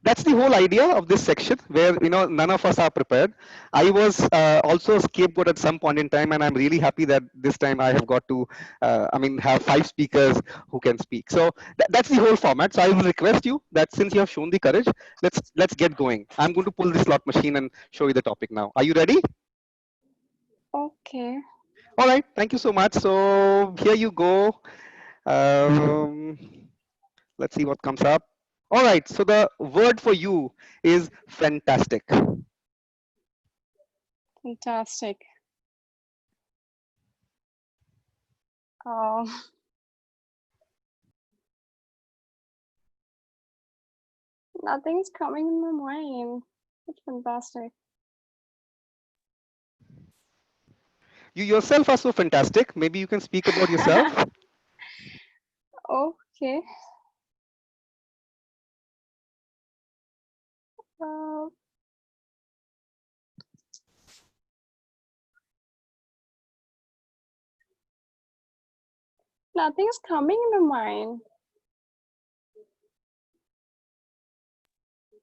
That's the whole idea of this section where none of us are prepared. I was also a scapegoat at some point in time, and I'm really happy that this time I have got to have 5 speakers who can speak. So that's the whole format. So I will request you that since you have shown the courage, let's get going. I'm going to pull this slot machine and show you the topic now. Are you ready? Okay. All right, thank you so much. So here you go. Let's see what comes up. All right, so the word for you is fantastic. Fantastic. Nothing's coming in my mind. It's fantastic. You yourself are so fantastic. Maybe you can speak about yourself. Okay. Nothing's coming in my mind.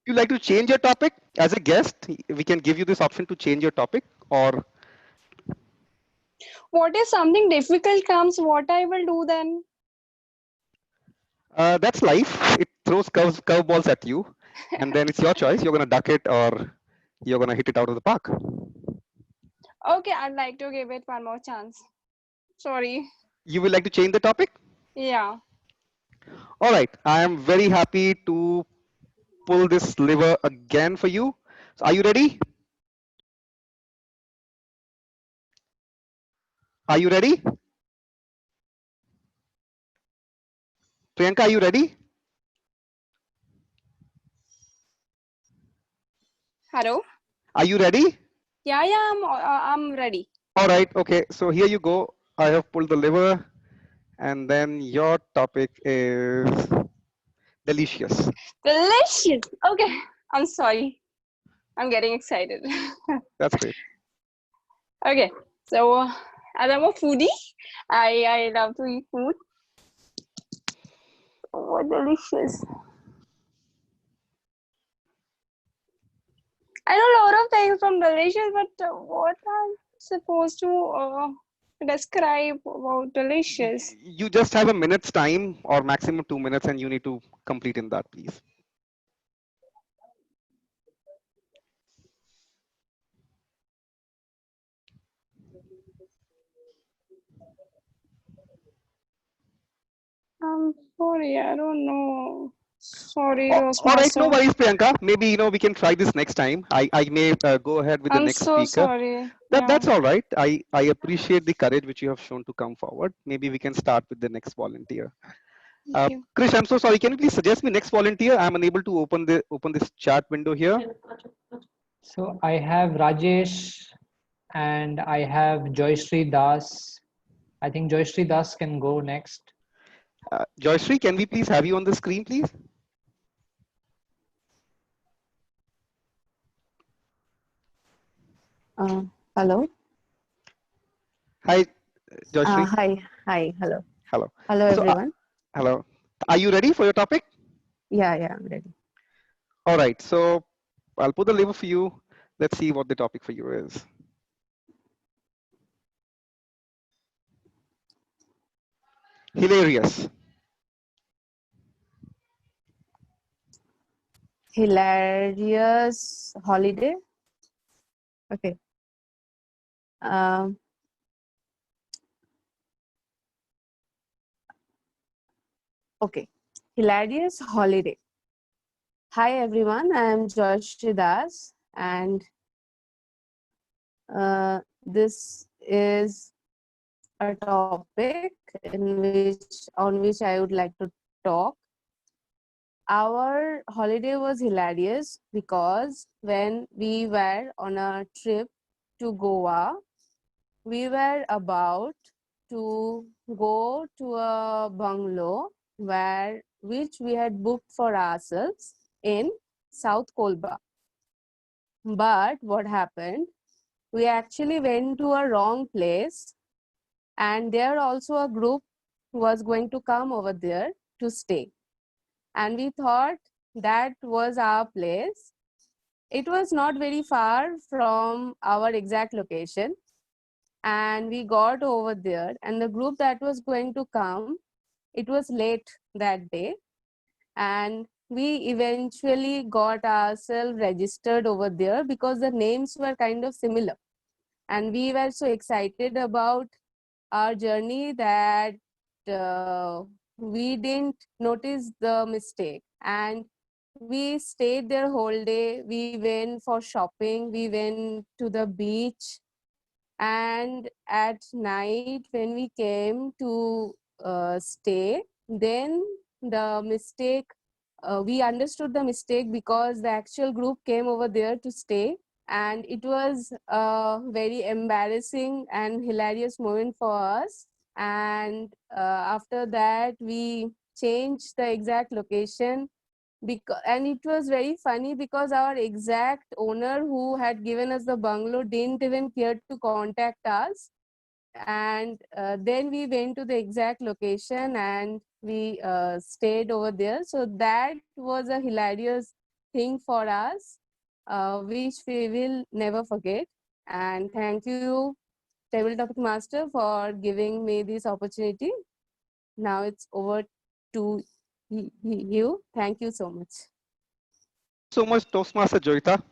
You like to change your topic as a guest? We can give you this option to change your topic, or What if something difficult comes? What I will do then? That's life. It throws curveballs at you, and then it's your choice. You're gonna duck it or you're gonna hit it out of the park. Okay, I'd like to give it one more chance. Sorry. You would like to change the topic? Yeah. All right. I am very happy to pull this lever again for you. So are you ready? Are you ready? Priyanka, are you ready? Hello? Are you ready? Yeah, I'm ready. All right. Okay. So here you go. I have pulled the lever, and then your topic is delicious. Delicious. Okay, I'm sorry. I'm getting excited. That's great. Okay, so as I'm a foodie, I love to eat food. Oh, delicious. I know a lot of things from delicious, but what I'm supposed to describe about delicious? You just have a minute's time or maximum 2 minutes, and you need to complete in that, please. I'm sorry, I don't know. Sorry, All right, no Toastmaster. worries, Priyanka. Maybe we can try this next time. I may go ahead with the I'm next so speaker. sorry. That's all right. I appreciate the courage which you have shown to come forward. Maybe we can start with the next volunteer. Thank you. Krish, I'm so sorry. Can you please suggest me next volunteer? I'm unable to open this chat window here. So I have Rajesh and I have Joyshri Das. I think Joyshri Das can go next. Joyshri, can we please have you on the screen, please? Hello. Hi, Joyshri. Hi. Hello. Hello. Hello, So, everyone. hello. Are you ready for your topic? Yeah, I'm ready. All right. So I'll put the lever for you. Let's see what the topic for you is. Hilarious. Hilarious holiday. Okay. Okay. Hilarious holiday. Hi, everyone. I am Joyshri Das, and this is a topic on which I would like to talk. Our holiday was hilarious because when we were on a trip to Goa, we were about to go to a bungalow which we had booked for ourselves in South Kolba. But what happened? We actually went to a wrong place, and there also a group was going to come over there to stay. And we thought that was our place. It was not very far from our exact location. And we got over there, and the group that was going to come, it was late that day. And we eventually got ourselves registered over there because the names were kind of similar. And we were so excited about our journey that we didn't notice the mistake. And we stayed there whole day. We went for shopping. We went to the beach. And at night, when we came to stay, then the mistake, we understood the mistake because the actual group came over there to stay. And it was a very embarrassing and hilarious moment for us. And after that, we changed the exact location. And it was very funny because our exact owner who had given us the bungalow didn't even care to contact us. And then we went to the exact location and we stayed over there. So that was a hilarious thing for us, which we will never forget. And thank you Table Topic Master, for giving me this opportunity. Now it's over to you. Thank you so much. So much, Toastmaster Joyita.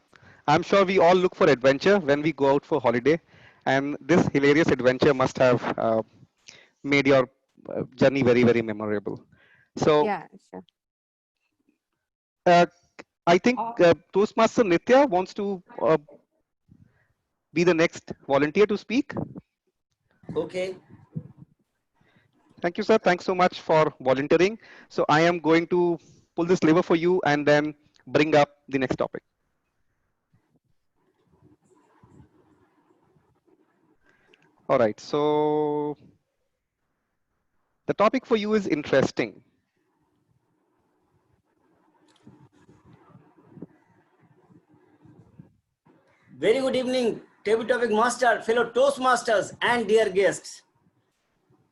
I'm sure we all look for adventure when we go out for holiday, and this hilarious adventure must have made your journey very, very memorable. So, Yeah, sure. I think Toastmaster Nitya wants to be the next volunteer to speak. Okay. Thank you, sir. Thanks so much for volunteering. So I am going to pull this lever for you and then bring up the next topic. All right. So the topic for you is interesting. Very good evening, Table Topic Master, fellow Toastmasters, and dear guests.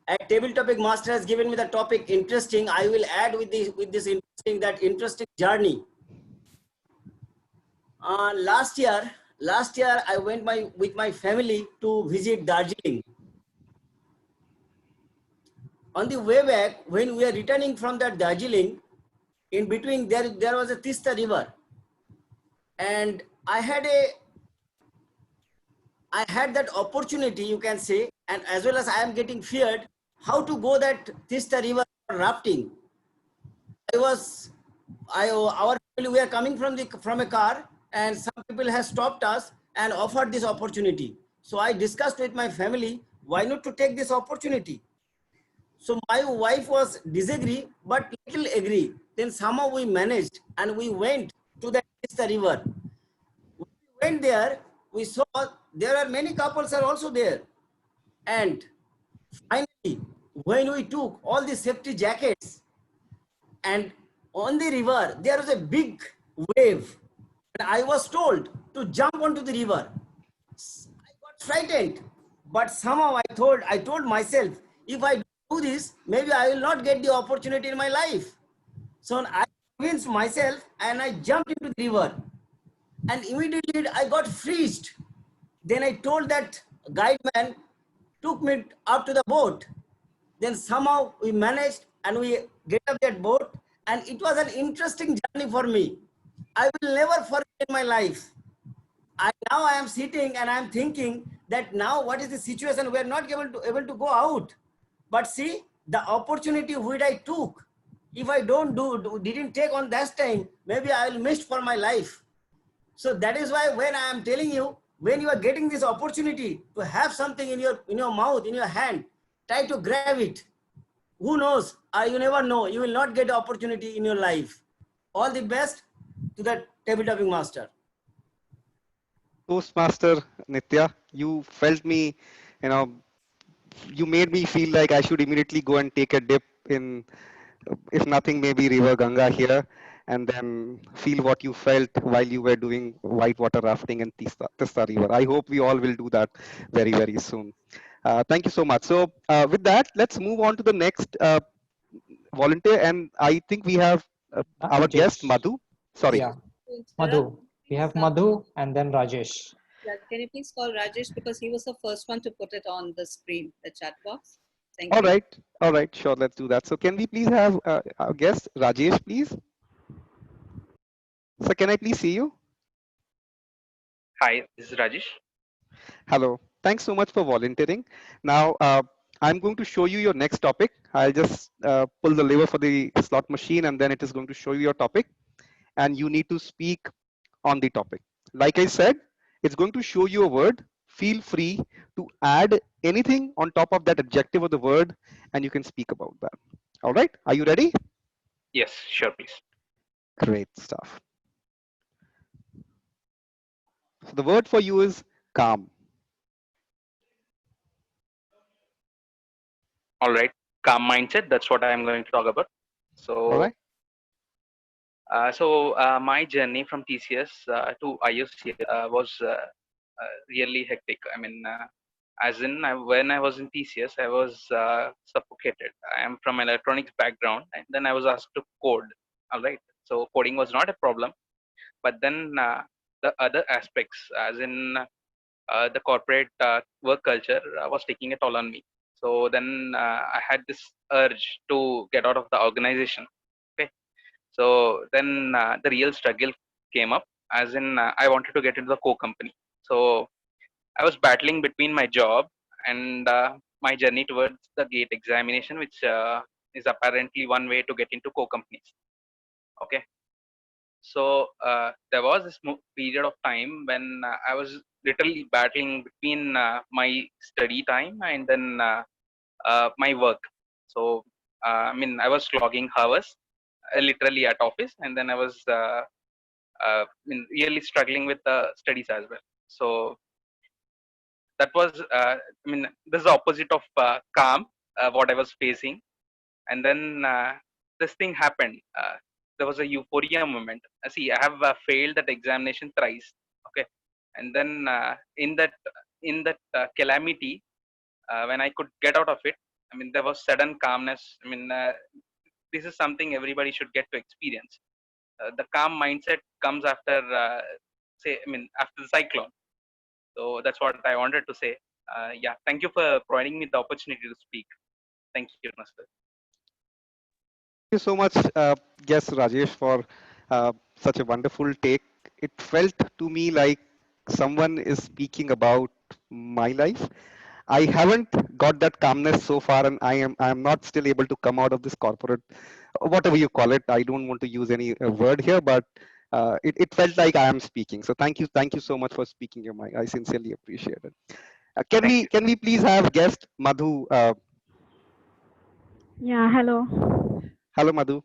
As Table Topic Master has given me the topic interesting, I will add with this interesting journey. Last year I went with my family to visit Darjeeling. On the way back, when we are returning from that Darjeeling, in between there was a Tista river, and I had that opportunity, you can say, and as well as I am getting feared how to go that Tista river rafting. Our family, we are coming from a car, and some people have stopped us and offered this opportunity. So I discussed with my family, why not to take this opportunity? So my wife was disagree, but little agree. Then somehow we managed and we went to the Tista river. When we went there, we saw there are many couples are also there. And finally, when we took all the safety jackets, and on the river, there was a big wave. And I was told to jump onto the river. I got frightened, but somehow I told myself, if I do this, maybe I will not get the opportunity in my life. So I convinced myself and I jumped into the river. And immediately I got freezed. Then I told that guide man, took me up to the boat. Then somehow we managed and we get up that boat, and it was an interesting journey for me. I will never forget in my life. Now I am sitting and I am thinking that now what is the situation? We are not able to go out. But see, the opportunity which I took, if I didn't take on that time, maybe I will miss for my life. So that is why when I am telling you, when you are getting this opportunity to have something in your mouth, in your hand, try to grab it. Who knows? You never know. You will not get the opportunity in your life. All the best to the Table Topic Master. Toastmaster Nitya, you felt me, you made me feel like I should immediately go and take a dip in, if nothing, maybe River Ganga here, and then feel what you felt while you were doing whitewater rafting in Tista River. I hope we all will do that very, very soon. Thank you so much. So with that, let's move on to the next volunteer, and I think we have our guest Madhu. Sorry. Yeah, Madhu. We have Madhu and then Rajesh. Yeah, can you please call Rajesh, because he was the first one to put it on the screen, the chat box. Thank you. All right, sure, let's do that. So can we please have our guest Rajesh, please? So can I please see you? Hi, this is Rajesh. Hello, thanks so much for volunteering. Now I'm going to show you your next topic. I'll just pull the lever for the slot machine, and then it is going to show you your topic, and you need to speak on the topic. Like I said, it's going to show you a word. Feel free to add anything on top of that adjective of the word, and you can speak about that. All right, are you ready? Yes, sure, please. Great stuff. So the word for you is calm. All right, calm mindset. That's what I'm going to talk about. So, all right. My journey from TCS to IOC was really hectic. I mean, when I was in TCS, I was suffocated. I am from electronics background, and then I was asked to code. All right, so coding was not a problem, but then the other aspects, as in the corporate work culture was taking a toll on me. So then I had this urge to get out of the organization. Okay, so then the real struggle came up, as in I wanted to get into the co-company. So I was battling between my job and my journey towards the GATE examination, which is apparently one way to get into co-companies. Okay, so there was this period of time when I was literally battling between my study time and then my work. So I mean, I was clogging hours literally at office, and then I was really struggling with the studies as well. So that was I mean, this is the opposite of calm, what I was facing. And then this thing happened. There was a euphoria moment. See, I have failed that examination thrice. Okay, and then in that calamity, when I could get out of it, I mean, there was sudden calmness. I mean, this is something everybody should get to experience. The calm mindset comes after, after the cyclone. So that's what I wanted to say. Yeah, thank you for providing me the opportunity to speak. Thank you, Master. Thank you so much, yes, Rajesh, for such a wonderful take. It felt to me like someone is speaking about my life. I haven't got that calmness so far, and I am not still able to come out of this corporate, whatever you call it. I don't want to use any word here, but it felt like I am speaking. So thank you so much for speaking your mind. I sincerely appreciate it. Can we please have guest Madhu? Yeah, hello. Hello, Madhu.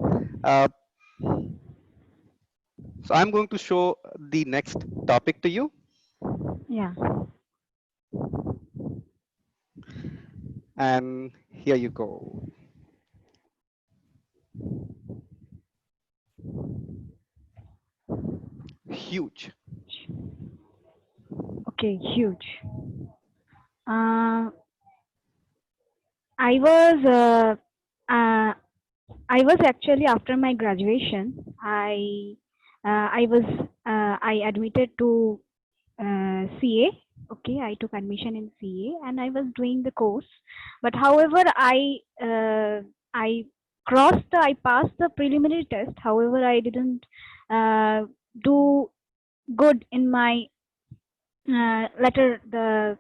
So I'm going to show the next topic to you. Yeah. And here you go. Huge. Okay, huge. I was actually, after my graduation, I admitted to CA. Okay, I took admission in CA and I was doing the course. But however, I passed the preliminary test. However, I didn't do good in my the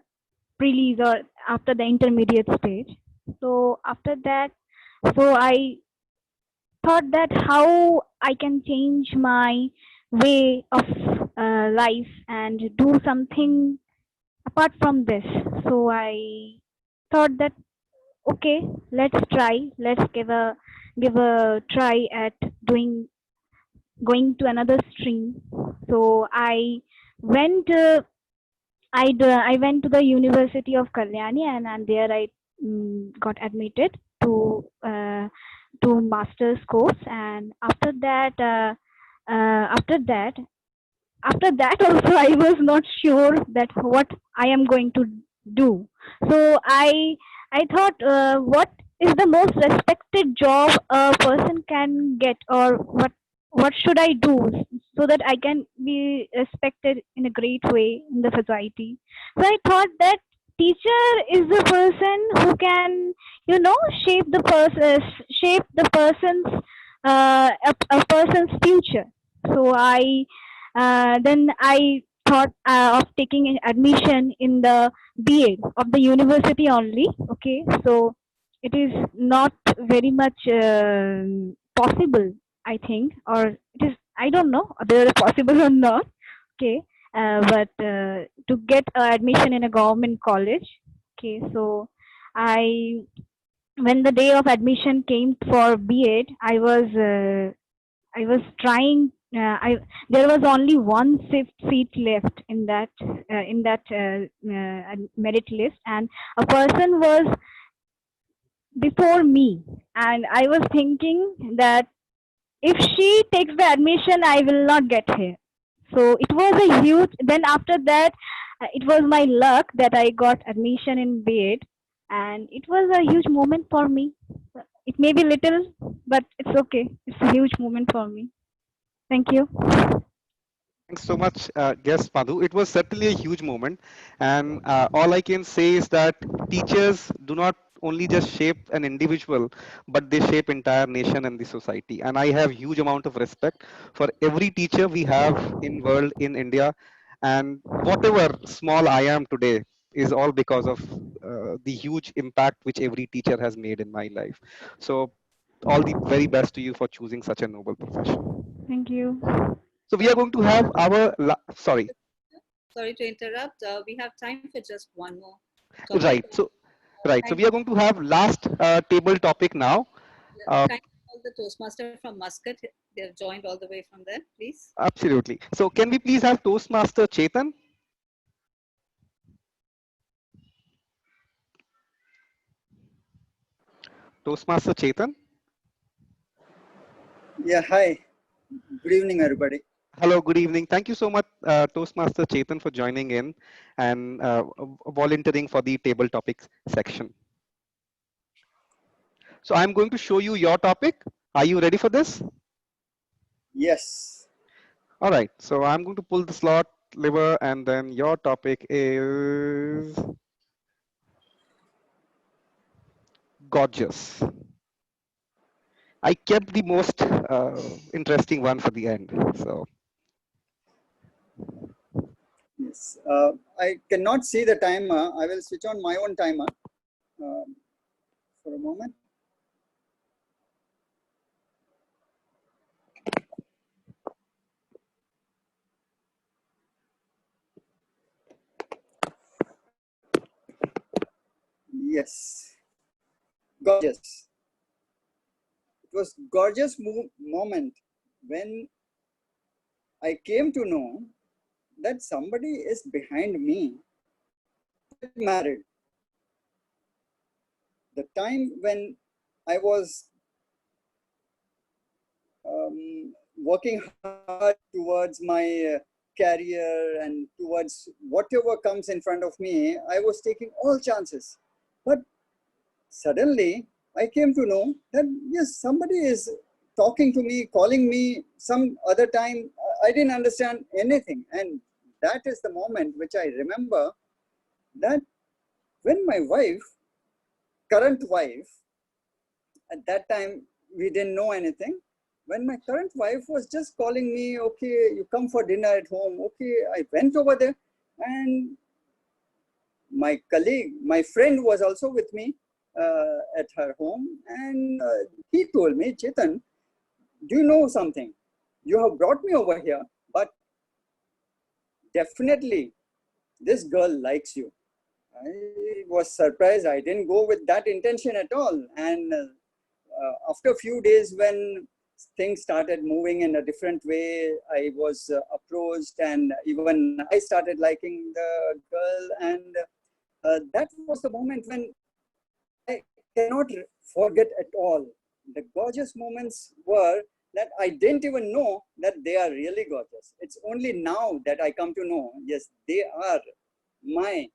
prelis or after the intermediate stage. So after that, so I thought that how I can change my way of life and do something apart from this. So I thought that okay, let's give a try at going to another stream. So I went I went to the University of Kalyani, and there I got admitted to master's course. And after that also I was not sure that what I am going to do. So I thought, what is the most respected job a person can get, or what should I do so that I can be respected in a great way in the society? So I thought that teacher is the person who can, shape the person's a person's future. So then I thought of taking an admission in the BA of the university only. Okay, so it is not very much possible, I think, or it is, I don't know whether it's possible or not. Okay, but to get admission in a government college. Okay, so when the day of admission came for B.Ed, I was trying. There was only one seat left in that merit list, and a person was before me, and I was thinking that if she takes the admission, I will not get here. So it was a huge. Then after that, it was my luck that I got admission in B.Ed, and it was a huge moment for me. It may be little, but it's okay. It's a huge moment for me. Thank you. Thanks so much, guest Madhu. It was certainly a huge moment. And all I can say is that teachers do not only just shape an individual, but they shape entire nation and the society. And I have huge amount of respect for every teacher we have in world, in India. And whatever small I am today is all because of the huge impact which every teacher has made in my life. So all the very best to you for choosing such a noble profession. Thank you. So we are going to have our, sorry, Sorry to interrupt. We have time for just one more topic. right. So, right. So Thank we are going to have last table topic now. Can you call the Toastmaster from Muscat? They have joined all the way from there, please. Absolutely. So can we please have Toastmaster Chetan? Toastmaster Chetan. Yeah, hi. Good evening, everybody. Hello, good evening. Thank you so much, Toastmaster Chetan, for joining in and volunteering for the table topics section. So I'm going to show you your topic. Are you ready for this? Yes. All right. So I'm going to pull the slot lever, and then your topic is gorgeous. I kept the most interesting one for the end. So Yes. I cannot see the timer. I will switch on my own timer for a moment. Yes. Gorgeous. It was gorgeous moment when I came to know that somebody is behind me, married. The time when I was working hard towards my career and towards whatever comes in front of me, I was taking all chances. But suddenly I came to know that yes, somebody is talking to me, calling me some other time. I didn't understand anything. And that is the moment which I remember that when my wife, current wife, at that time we didn't know anything. When my current wife was just calling me, okay, you come for dinner at home. Okay, I went over there, and my colleague, my friend was also with me at her home, and he told me, Chetan, do you know something? You have brought me over here, but definitely this girl likes you. I was surprised. I didn't go with that intention at all. And after a few days, when things started moving in a different way, I was approached, and even I started liking the girl. And that was the moment when I cannot forget at all. The gorgeous moments were that I didn't even know that they are really gorgeous. It's only now that I come to know, yes, they are my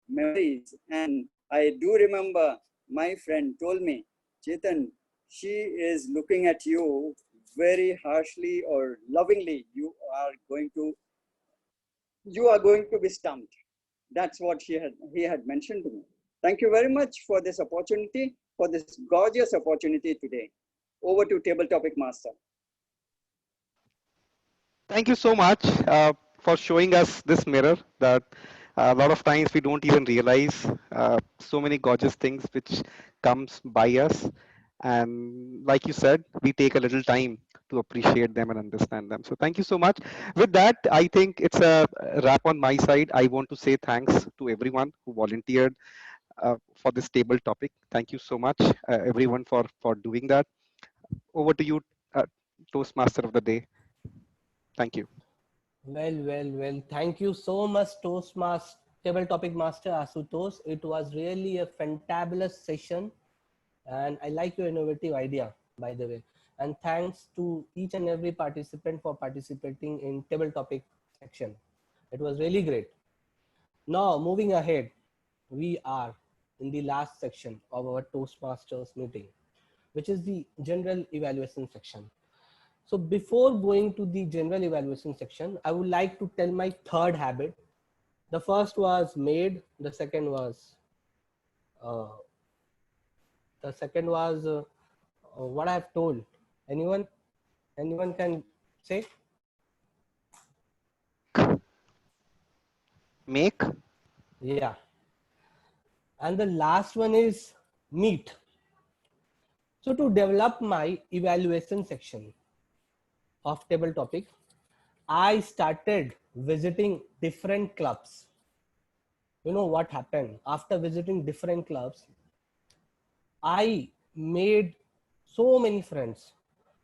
memories. And I do remember my friend told me, Chetan, she is looking at you very harshly or lovingly. You are going to be stumped. That's what he had mentioned to me. Thank you very much for this opportunity, for this gorgeous opportunity today. Over to Table Topic Master. thank you so much for showing us this mirror that a lot of times we don't even realize so many gorgeous things which comes by us. And like you said, we take a little time to appreciate them and understand them. So thank you so much. With that, I think it's a wrap on my side. I want to say thanks to everyone who volunteered for this table topic. Thank you so much, everyone, for doing that. Over to you, Toastmaster of the day. Thank you. Well. Thank you so much, Toastmaster, Table Topic Master Asutosh. It was really a fantabulous session. And I like your innovative idea, by the way. And thanks to each and every participant for participating in table topic section. It was really great. Now, moving ahead, we are in the last section of our Toastmasters meeting, which is the general evaluation section. So before going to the general evaluation section, I would like to tell my third habit. The first was made. The second was what I have told. Anyone can say? Make. Yeah. And the last one is meet. So to develop my evaluation section of table topic, I started visiting different clubs. You know what happened? After visiting different clubs, I made so many friends.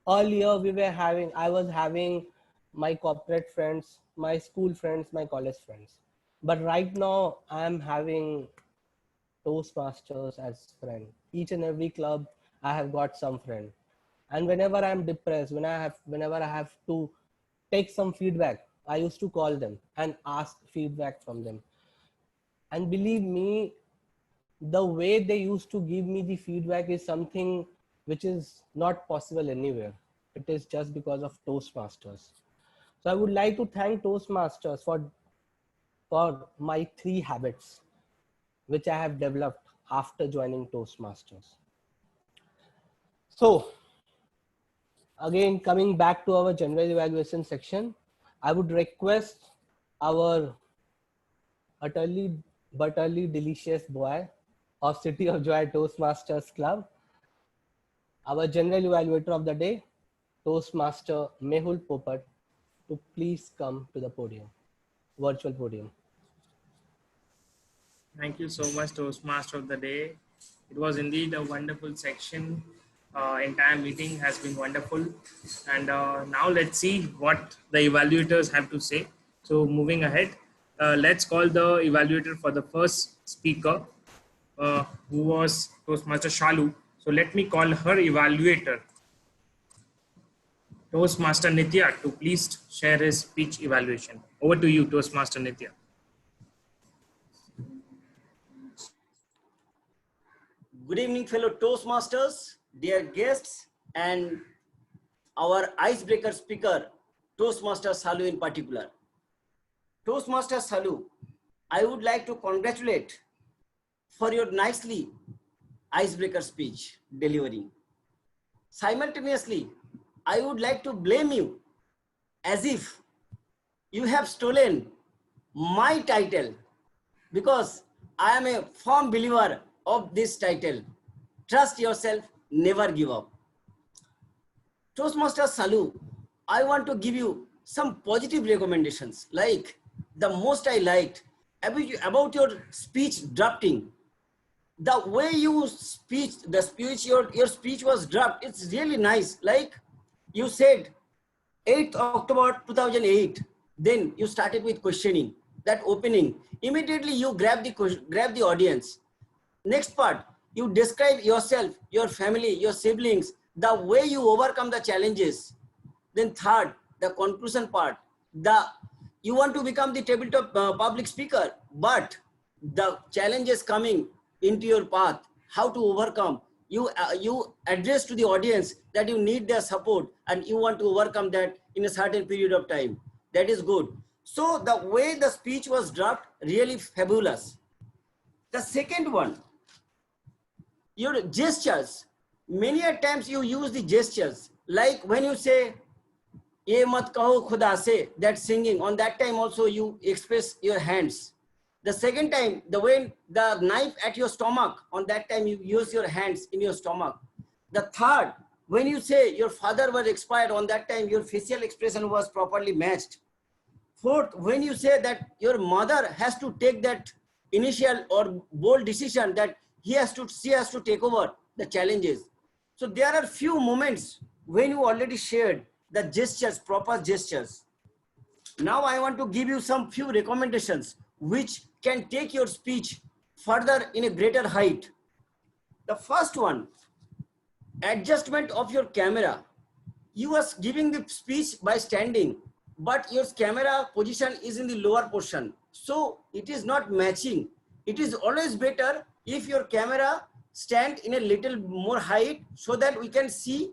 Earlier I was having my corporate friends, my school friends, my college friends. But right now I'm having Toastmasters as friend. Each and every club I have got some friend. And whenever I'm depressed, whenever I have to take some feedback, I used to call them and ask feedback from them. And believe me, the way they used to give me the feedback is something which is not possible anywhere. It is just because of Toastmasters. So I would like to thank Toastmasters for my 3 habits which I have developed after joining Toastmasters. So again, coming back to our general evaluation section, I would request our utterly delicious boy of City of Joy Toastmasters Club, our general evaluator of the day, Toastmaster Mehul Popat, to please come to the podium, virtual podium. Thank you so much, Toastmaster of the day. It was indeed a wonderful section. Entire meeting has been wonderful. And now let's see what the evaluators have to say. So moving ahead, let's call the evaluator for the first speaker, who was Toastmaster Shalu. So let me call her evaluator, Toastmaster Nitya, to please share his speech evaluation. Over to you, Toastmaster Nitya. Good evening, fellow Toastmasters, dear guests, and our icebreaker speaker, Toastmaster Salu in particular. Toastmaster Salu, I would like to congratulate for your nicely icebreaker speech delivery. Simultaneously, I would like to blame you as if you have stolen my title, because I am a firm believer of this title. Trust yourself, never give up. Toastmaster Salu, I want to give you some positive recommendations. Like, the most I liked about your speech drafting. The way you speech, your speech was drafted, it's really nice. Like you said, 8th October 2008, then you started with questioning, that opening. Immediately you grab the audience. Next part, you describe yourself, your family, your siblings, the way you overcome the challenges. Then third, the conclusion part. You want to become the tabletop public speaker, but the challenges coming into your path, how to overcome. You address to the audience that you need their support and you want to overcome that in a certain period of time. That is good. So the way the speech was drafted, really fabulous. The second one, your gestures. Many a times you use the gestures, like when you say, "Ye mat kaho khuda se," that singing, on that time also you express your hands. The second time, when the knife at your stomach, on that time you use your hands in your stomach. The third, when you say your father was expired, on that time your facial expression was properly matched. Fourth, when you say that your mother has to take that initial or bold decision that she has to take over the challenges. So there are few moments when you already shared the gestures, proper gestures. Now I want to give you some few recommendations which can take your speech further in a greater height. The first one, adjustment of your camera. You are giving the speech by standing, but your camera position is in the lower portion. So it is not matching. It is always better if your camera stand in a little more height so that we can see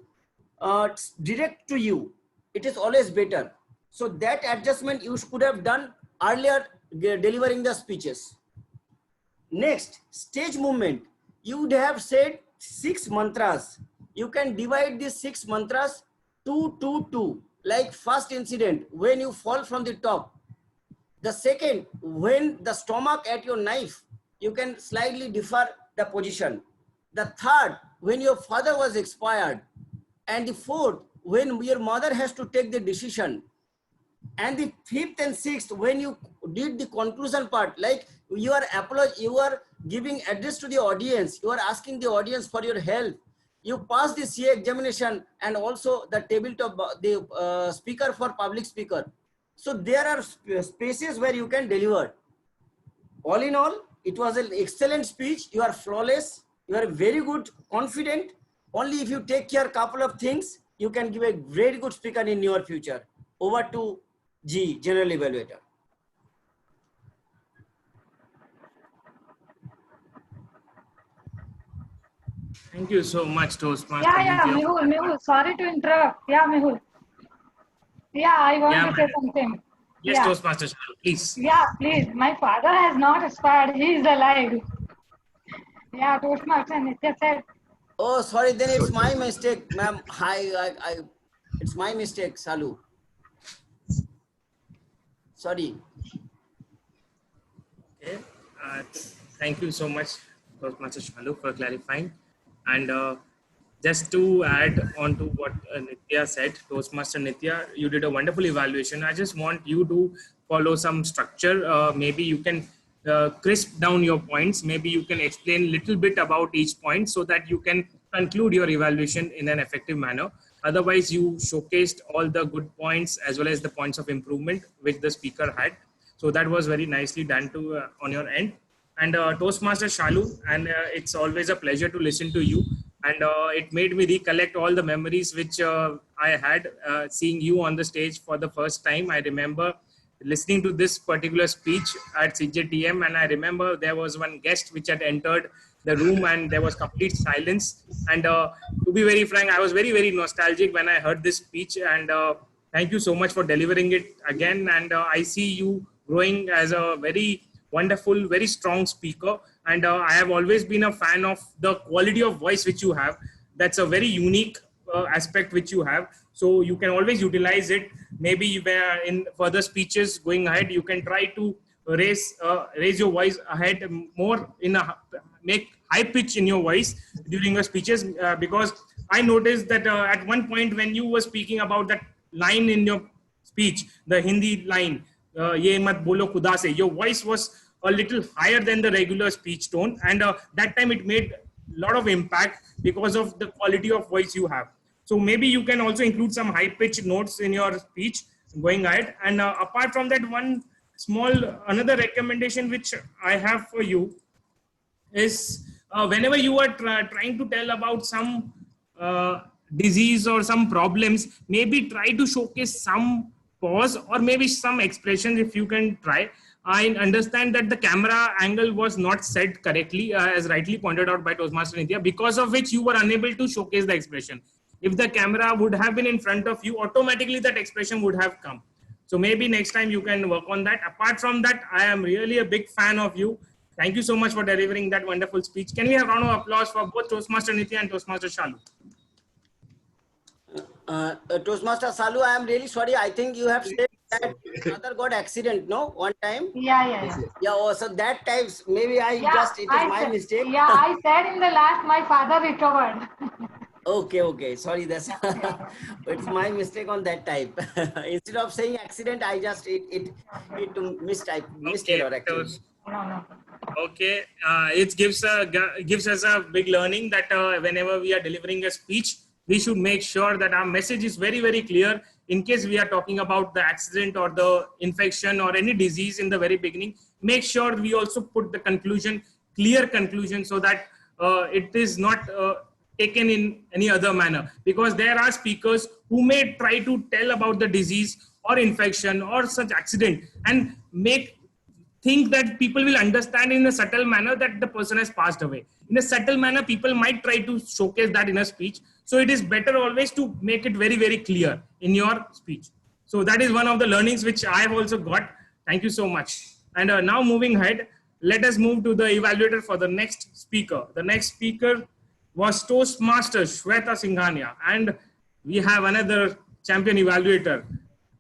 direct to you. it is always better. So that adjustment you could have done earlier delivering the speeches. Next, stage movement. You would have said 6 mantras. You can divide these 6 mantras 2, 2, 2. Like first incident, when you fall from the top. The second, when the stomach at your knife, you can slightly differ the position. The third, when your father was expired. And the fourth, when your mother has to take the decision. And the fifth and sixth, when you did the conclusion part, like you are giving address to the audience, you are asking the audience for your help. You pass the CA examination and also the tabletop, the speaker for public speaker. So there are spaces where you can deliver. All in all, it was an excellent speech. You are flawless. You are very good, confident. Only if you take care of a couple of things, you can give a very good speaker in your future. Over to G, General Evaluator. Thank you so much, Toastmaster. Mehul, sorry to interrupt. Yeah, Mehul. Yeah, I want to say something. Yes, yeah. Toastmaster, please. Yeah, please. My father has not expired. He is alive. Yeah, Toastmaster Nitya said. Oh, sorry. Then it's my mistake, ma'am. It's my mistake, Salu. Sorry. Okay. Thank you so much, Toastmaster Shalu, for clarifying. And just to add on to what Nitya said, Toastmaster Nitya, you did a wonderful evaluation. I just want you to follow some structure. Maybe you can crisp down your points. Maybe you can explain a little bit about each point so that you can conclude your evaluation in an effective manner. Otherwise, you showcased all the good points as well as the points of improvement which the speaker had. So that was very nicely done to on your end. And Toastmaster Shalu, and it's always a pleasure to listen to you. And it made me recollect all the memories which I had seeing you on the stage for the first time. I remember listening to this particular speech at CJTM, and I remember there was one guest which had entered the room and there was complete silence. And to be very frank, I was very, very nostalgic when I heard this speech. And thank you so much for delivering it again. And I see you growing as a very wonderful, very strong speaker. And I have always been a fan of the quality of voice which you have. That's a very unique aspect which you have. So you can always utilize it. Maybe in further speeches going ahead, you can try to raise your voice ahead more, make high pitch in your voice during your speeches, because I noticed that at one point when you were speaking about that line in your speech, the Hindi line, ye mat bolo khuda se, your voice was a little higher than the regular speech tone, and that time it made a lot of impact because of the quality of voice you have. So maybe you can also include some high pitched notes in your speech going ahead. And apart from that, one small another recommendation which I have for you is whenever you are trying to tell about some disease or some problems, maybe try to showcase some pause or maybe some expressions if you can try. I understand that the camera angle was not set correctly, as rightly pointed out by Toastmaster Nitya, because of which you were unable to showcase the expression. If the camera would have been in front of you, automatically that expression would have come. So maybe next time you can work on that. Apart from that, I am really a big fan of you. Thank you so much for delivering that wonderful speech. Can we have a round of applause for both Toastmaster Nitya and Toastmaster Shalu? Toastmaster Salu, I am really sorry. I think you have said that father got accident, no? One time? Yeah. Yeah, oh, so that times, maybe it is my mistake. Yeah, I said in the last, my father recovered. Okay. Sorry, that's it's my mistake on that type. Instead of saying accident, I just it mistype actually. No. Okay, it gives us a big learning that whenever we are delivering a speech, we should make sure that our message is very, very clear. In case we are talking about the accident or the infection or any disease in the very beginning, make sure we also put the clear conclusion, so that it is not taken in any other manner. Because there are speakers who may try to tell about the disease or infection or such accident and think that people will understand in a subtle manner that the person has passed away. in a subtle manner, people might try to showcase that in a speech. So it is better always to make it very, very clear in your speech. So that is one of the learnings which I have also got. Thank you so much. And now moving ahead, let us move to the evaluator for the next speaker. The next speaker was Toastmaster Shweta Singhania. And we have another champion evaluator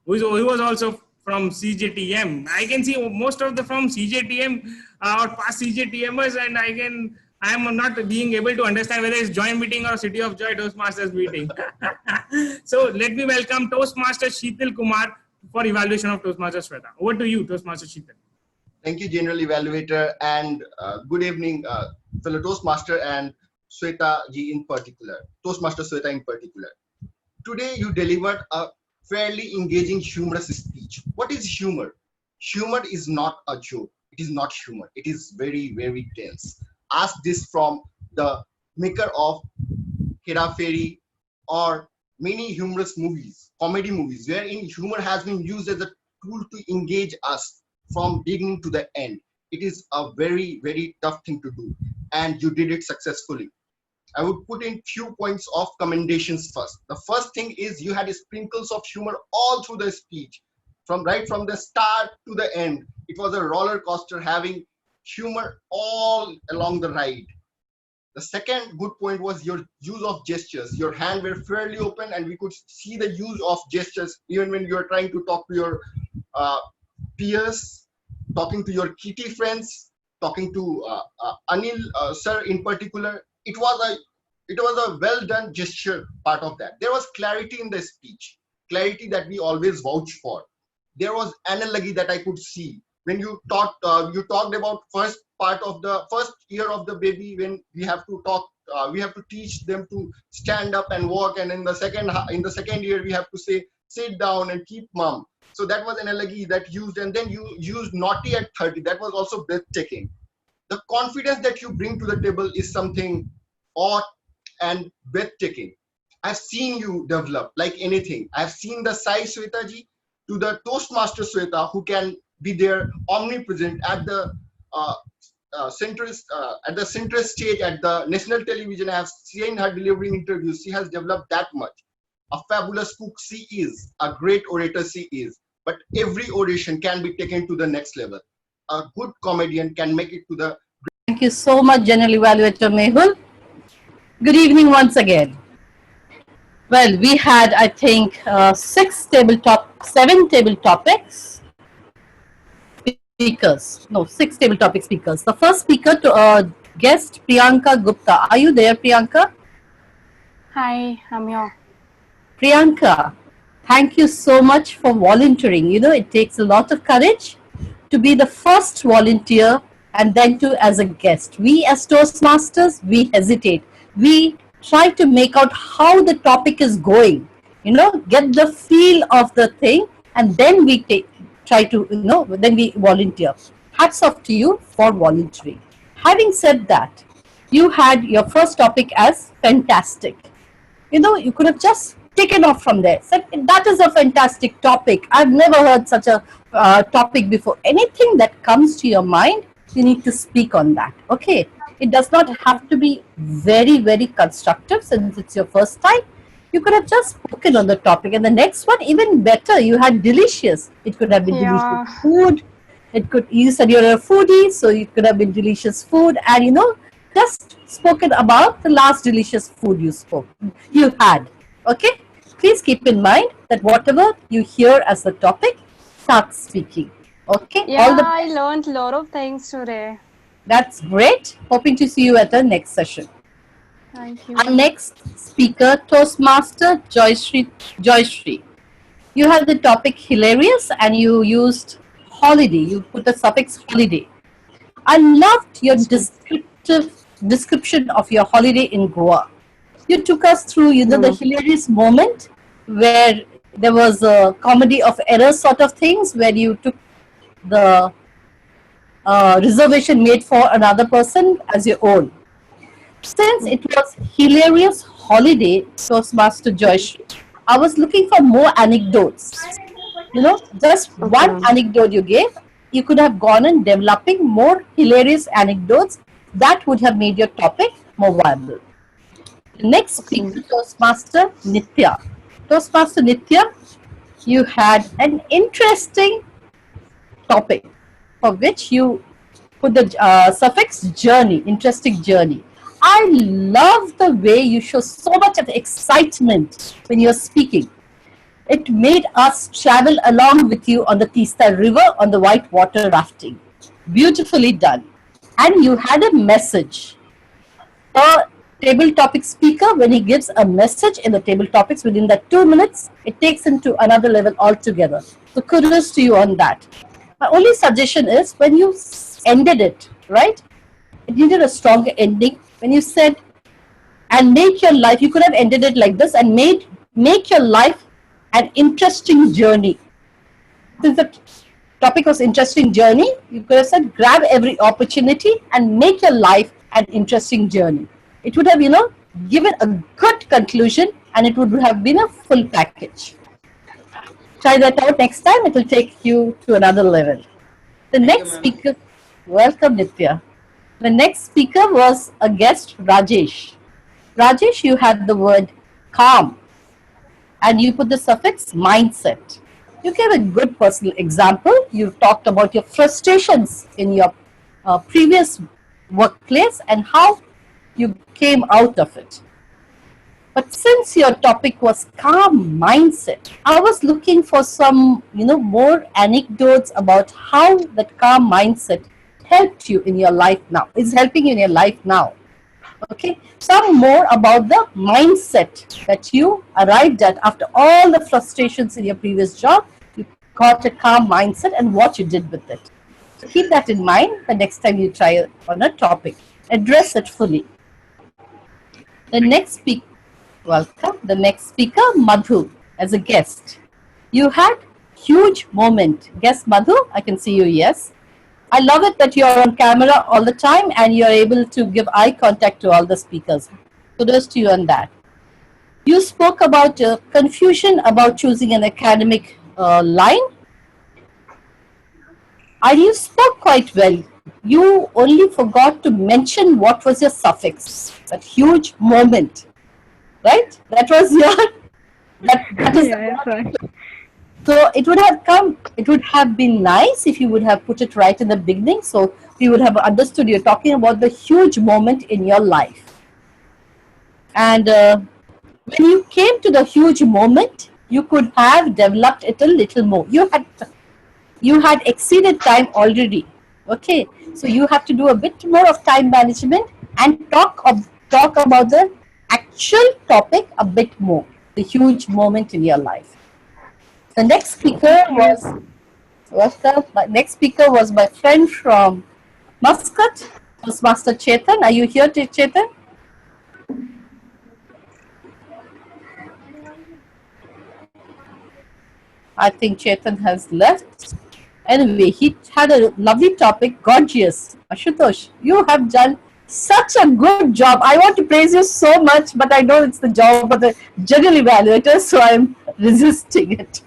who was also from CJTM. I can see most of the from CJTM or past CJTMers, and I am not being able to understand whether it's joint meeting or City of Joy Toastmasters meeting. So let me welcome Toastmaster Sheetal Kumar for evaluation of Toastmaster Shweta. Over to you, Toastmaster Sheetal. Thank you, General Evaluator, and good evening, fellow Toastmaster and Shweta ji in particular, Toastmaster Shweta in particular. Today you delivered a fairly engaging, humorous speech. What is humor? Humor is not a joke. It is not humor. It is very, very tense. Ask this from the maker of Hera Fairy or many humorous movies, comedy movies, wherein humor has been used as a tool to engage us from beginning to the end. It is a very, very tough thing to do, and you did it successfully. I would put in few points of commendations first. The first thing is you had sprinkles of humor all through the speech, right from the start to the end. It was a roller coaster having humor all along the ride. The second good point was your use of gestures. Your hands were fairly open and we could see the use of gestures even when you are trying to talk to your peers, talking to your kitty friends, talking to Anil sir in particular. It was a well done gesture part of that. There was clarity in the speech, clarity that we always vouch for. There was analogy that I could see when you talked about first year of the baby, when we have to talk, we have to teach them to stand up and walk, and in the second year we have to say sit down and keep mum. So that was analogy that used, and then you used naughty at 30. That was also breathtaking. The confidence that you bring to the table is something odd and breathtaking. I've seen you develop like anything. I've seen the Sai Shweta ji to the Toastmaster Shweta, who can be there omnipresent at the center stage at the national television. I have seen her delivering interviews. She has developed that much. A fabulous cook she is, a great orator she is, but every oration can be taken to the next level. A good comedian can make it to the... Thank you so much, General Evaluator Mehul. Good evening once again. Well, we had, I think, 7 table topics speakers. No, 6 table topic speakers. The first speaker to guest Priyanka Gupta. Are you there, Priyanka? Hi, I'm here. Priyanka, thank you so much for volunteering. You know, it takes a lot of courage to be the first volunteer and then to as a guest. We as Toastmasters, we hesitate. We try to make out how the topic is going, you know, get the feel of the thing, and then we try to, you know, then we volunteer. Hats off to you for volunteering. Having said that, you had your first topic as fantastic. You know, you could have just taken off from there, said that is a fantastic topic. I've never heard such a topic before. Anything that comes to your mind, you need to speak on that. Okay, it does not have to be very, very constructive since it's your first time. You could have just spoken on the topic. And the next one, even better, you had delicious. It could have been delicious food. It could, you said you're a foodie, so it could have been delicious food, and you know, just spoken about the last delicious food you had. Okay, please keep in mind that whatever you hear as the topic, start speaking. Okay. Yeah, I learned a lot of things today. That's great. Hoping to see you at the next session. Thank you. Our next speaker, Toastmaster Joyshri. You had the topic hilarious and you used holiday. You put the suffix holiday. I loved your description of your holiday in Goa. You took us through, you know, the hilarious moment where there was a comedy of errors sort of things, where you took the reservation made for another person as your own. Since it was hilarious holiday, Toastmaster Joyshri, I was looking for more anecdotes. You know, just one anecdote you gave, you could have gone on developing more hilarious anecdotes That would have made your topic more viable. The next speaker, Toastmaster Nitya. Toastmaster Nitya, you had an interesting topic for which you put the suffix journey, interesting journey. I love the way you show so much of excitement when you're speaking. It made us travel along with you on the Teesta River on the white water rafting. Beautifully done. And you had a message. A table topic speaker, when he gives a message in the table topics within that 2 minutes, it takes him to another level altogether. So kudos to you on that. My only suggestion is when you ended it, right? It needed a stronger ending. When you said, and make your life, you could have ended it like this and make your life an interesting journey. Since the topic was interesting journey, you could have said, grab every opportunity and make your life an interesting journey. It would have, given a good conclusion and it would have been a full package. Try that out next time. It will take you to another level. The next speaker, welcome Nitya. The next speaker was a guest, Rajesh. Rajesh, you had the word calm and you put the suffix mindset. You gave a good personal example. You talked about your frustrations in your previous workplace and how you came out of it. But since your topic was calm mindset, I was looking for some, more anecdotes about how that calm mindset helped you in your life now, is helping you in your life now. Okay, some more about the mindset that you arrived at after all the frustrations in your previous job. You got a calm mindset and what you did with it. So keep that in mind the next time you try on a topic. Address it fully. The next speaker, welcome. The next speaker, Madhu, as a guest. You had huge moment. Guest Madhu, I can see you, yes. I love it that you're on camera all the time and you're able to give eye contact to all the speakers. Kudos to you on that. You spoke about confusion about choosing an academic line. And you spoke quite well. You only forgot to mention what was your suffix. That huge moment, right? That was your, that is right. So it would have been nice if you would have put it right in the beginning. So we would have understood you're talking about the huge moment in your life. And when you came to the huge moment, you could have developed it a little more. You had exceeded time already. Okay, so you have to do a bit more of time management and talk about the actual topic a bit more. The huge moment in your life. The next speaker was my friend from Muscat, Toastmaster Chetan. Are you here, Chetan? I think Chetan has left. Anyway, he had a lovely topic, gorgeous. Ashutosh, you have done such a good job. I want to praise you so much, but I know it's the job of the general evaluator, so I'm resisting it.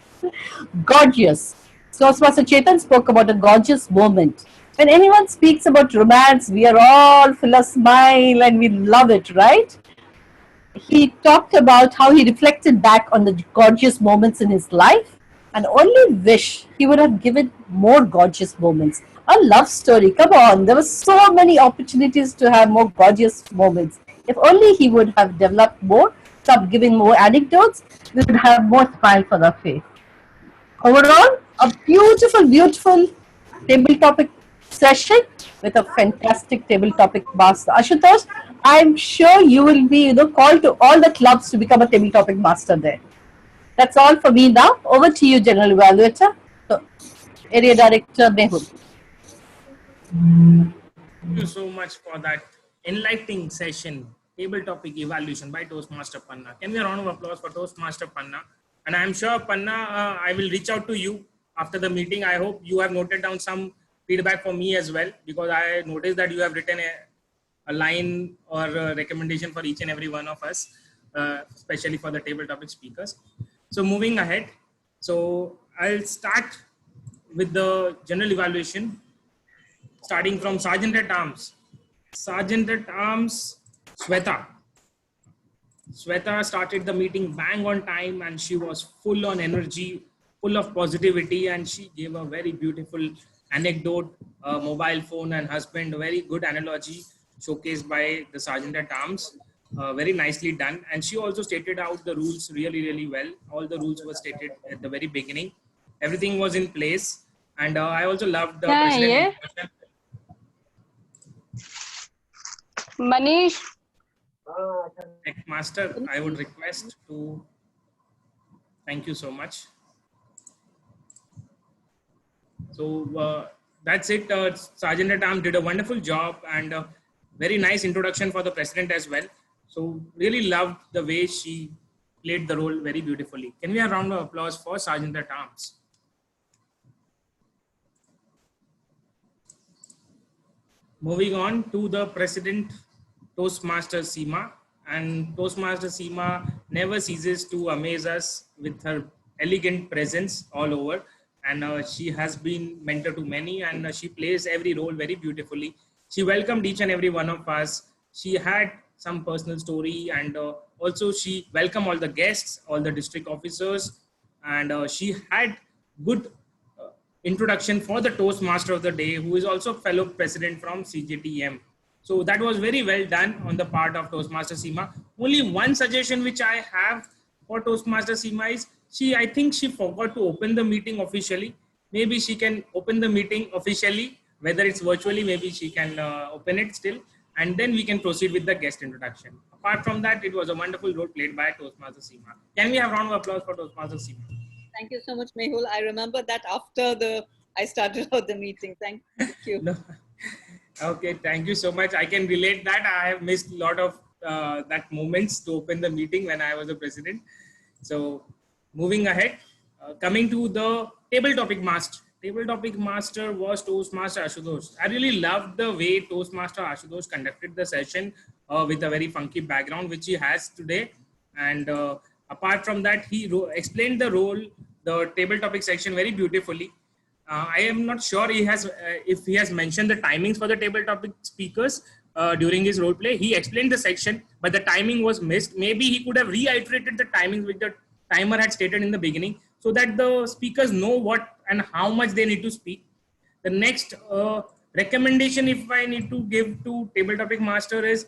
Gorgeous. Toastmaster Chetan spoke about a gorgeous moment. When anyone speaks about romance, we are all full of smile and we love it, right? He talked about how he reflected back on the gorgeous moments in his life and only wish he would have given more gorgeous moments. A love story, come on, there were so many opportunities to have more gorgeous moments. If only he would have developed more, stop giving more anecdotes, we would have more smile for the face. Overall, a beautiful, beautiful table topic session with a fantastic table topic master. Ashutosh, I'm sure you will be called to all the clubs to become a table topic master there. That's all for me now. Over to you, General Evaluator. So, Area Director Mehul. Thank you so much for that enlightening session, table topic evaluation by Toastmaster Panna. Can we have a round of applause for Toastmaster Panna? And I'm sure, Panna, I will reach out to you after the meeting. I hope you have noted down some feedback for me as well, because I noticed that you have written a line or a recommendation for each and every one of us, especially for the table topic speakers. So moving ahead, so I'll start with the general evaluation, starting from Sergeant at Arms. Sergeant at Arms Sweta. Sweta started the meeting bang on time, and she was full on energy, full of positivity, and she gave a very beautiful anecdote, mobile phone and husband, very good analogy showcased by the Sergeant at Arms. Very nicely done. And she also stated out the rules really, really well. All the rules were stated at the very beginning. Everything was in place. And I also loved the president. Manish. Master, I would request to, thank you so much. So that's it. Sergeant at Arms did a wonderful job, and very nice introduction for the president as well. So really loved the way she played the role very beautifully. Can we have a round of applause for Sergeant at Arms? Moving on to the president, Toastmaster Seema. And Toastmaster Seema never ceases to amaze us with her elegant presence all over. And she has been mentor to many, and she plays every role very beautifully. She welcomed each and every one of us. She had some personal story, and also she welcomed all the guests, all the district officers, and she had good introduction for the Toastmaster of the day, who is also fellow president from CJTM. So that was very well done on the part of Toastmaster Seema. Only one suggestion which I have for Toastmaster Seema is, I think she forgot to open the meeting officially. Maybe she can open the meeting officially, whether it's virtually, maybe she can open it still, and then we can proceed with the guest introduction. Apart from that, it was a wonderful role played by Toastmaster Seema. Can we have a round of applause for Toastmaster Seema? Thank you so much, Mehul. I remember that after I started out the meeting. Thank you. No. Okay, thank you so much. I can relate that. I have missed a lot of that moments to open the meeting when I was a president. So moving ahead, coming to the table topic master. Table topic master was Toastmaster Ashutosh. I really loved the way Toastmaster Ashutosh conducted the session with a very funky background, which he has today. And apart from that, he explained the table topic section very beautifully. I am not sure if he has mentioned the timings for the table topic speakers during his role play. He explained the section, but the timing was missed. Maybe he could have reiterated the timings which the timer had stated in the beginning, so that the speakers know what and how much they need to speak. The next recommendation, if I need to give to table topic master, is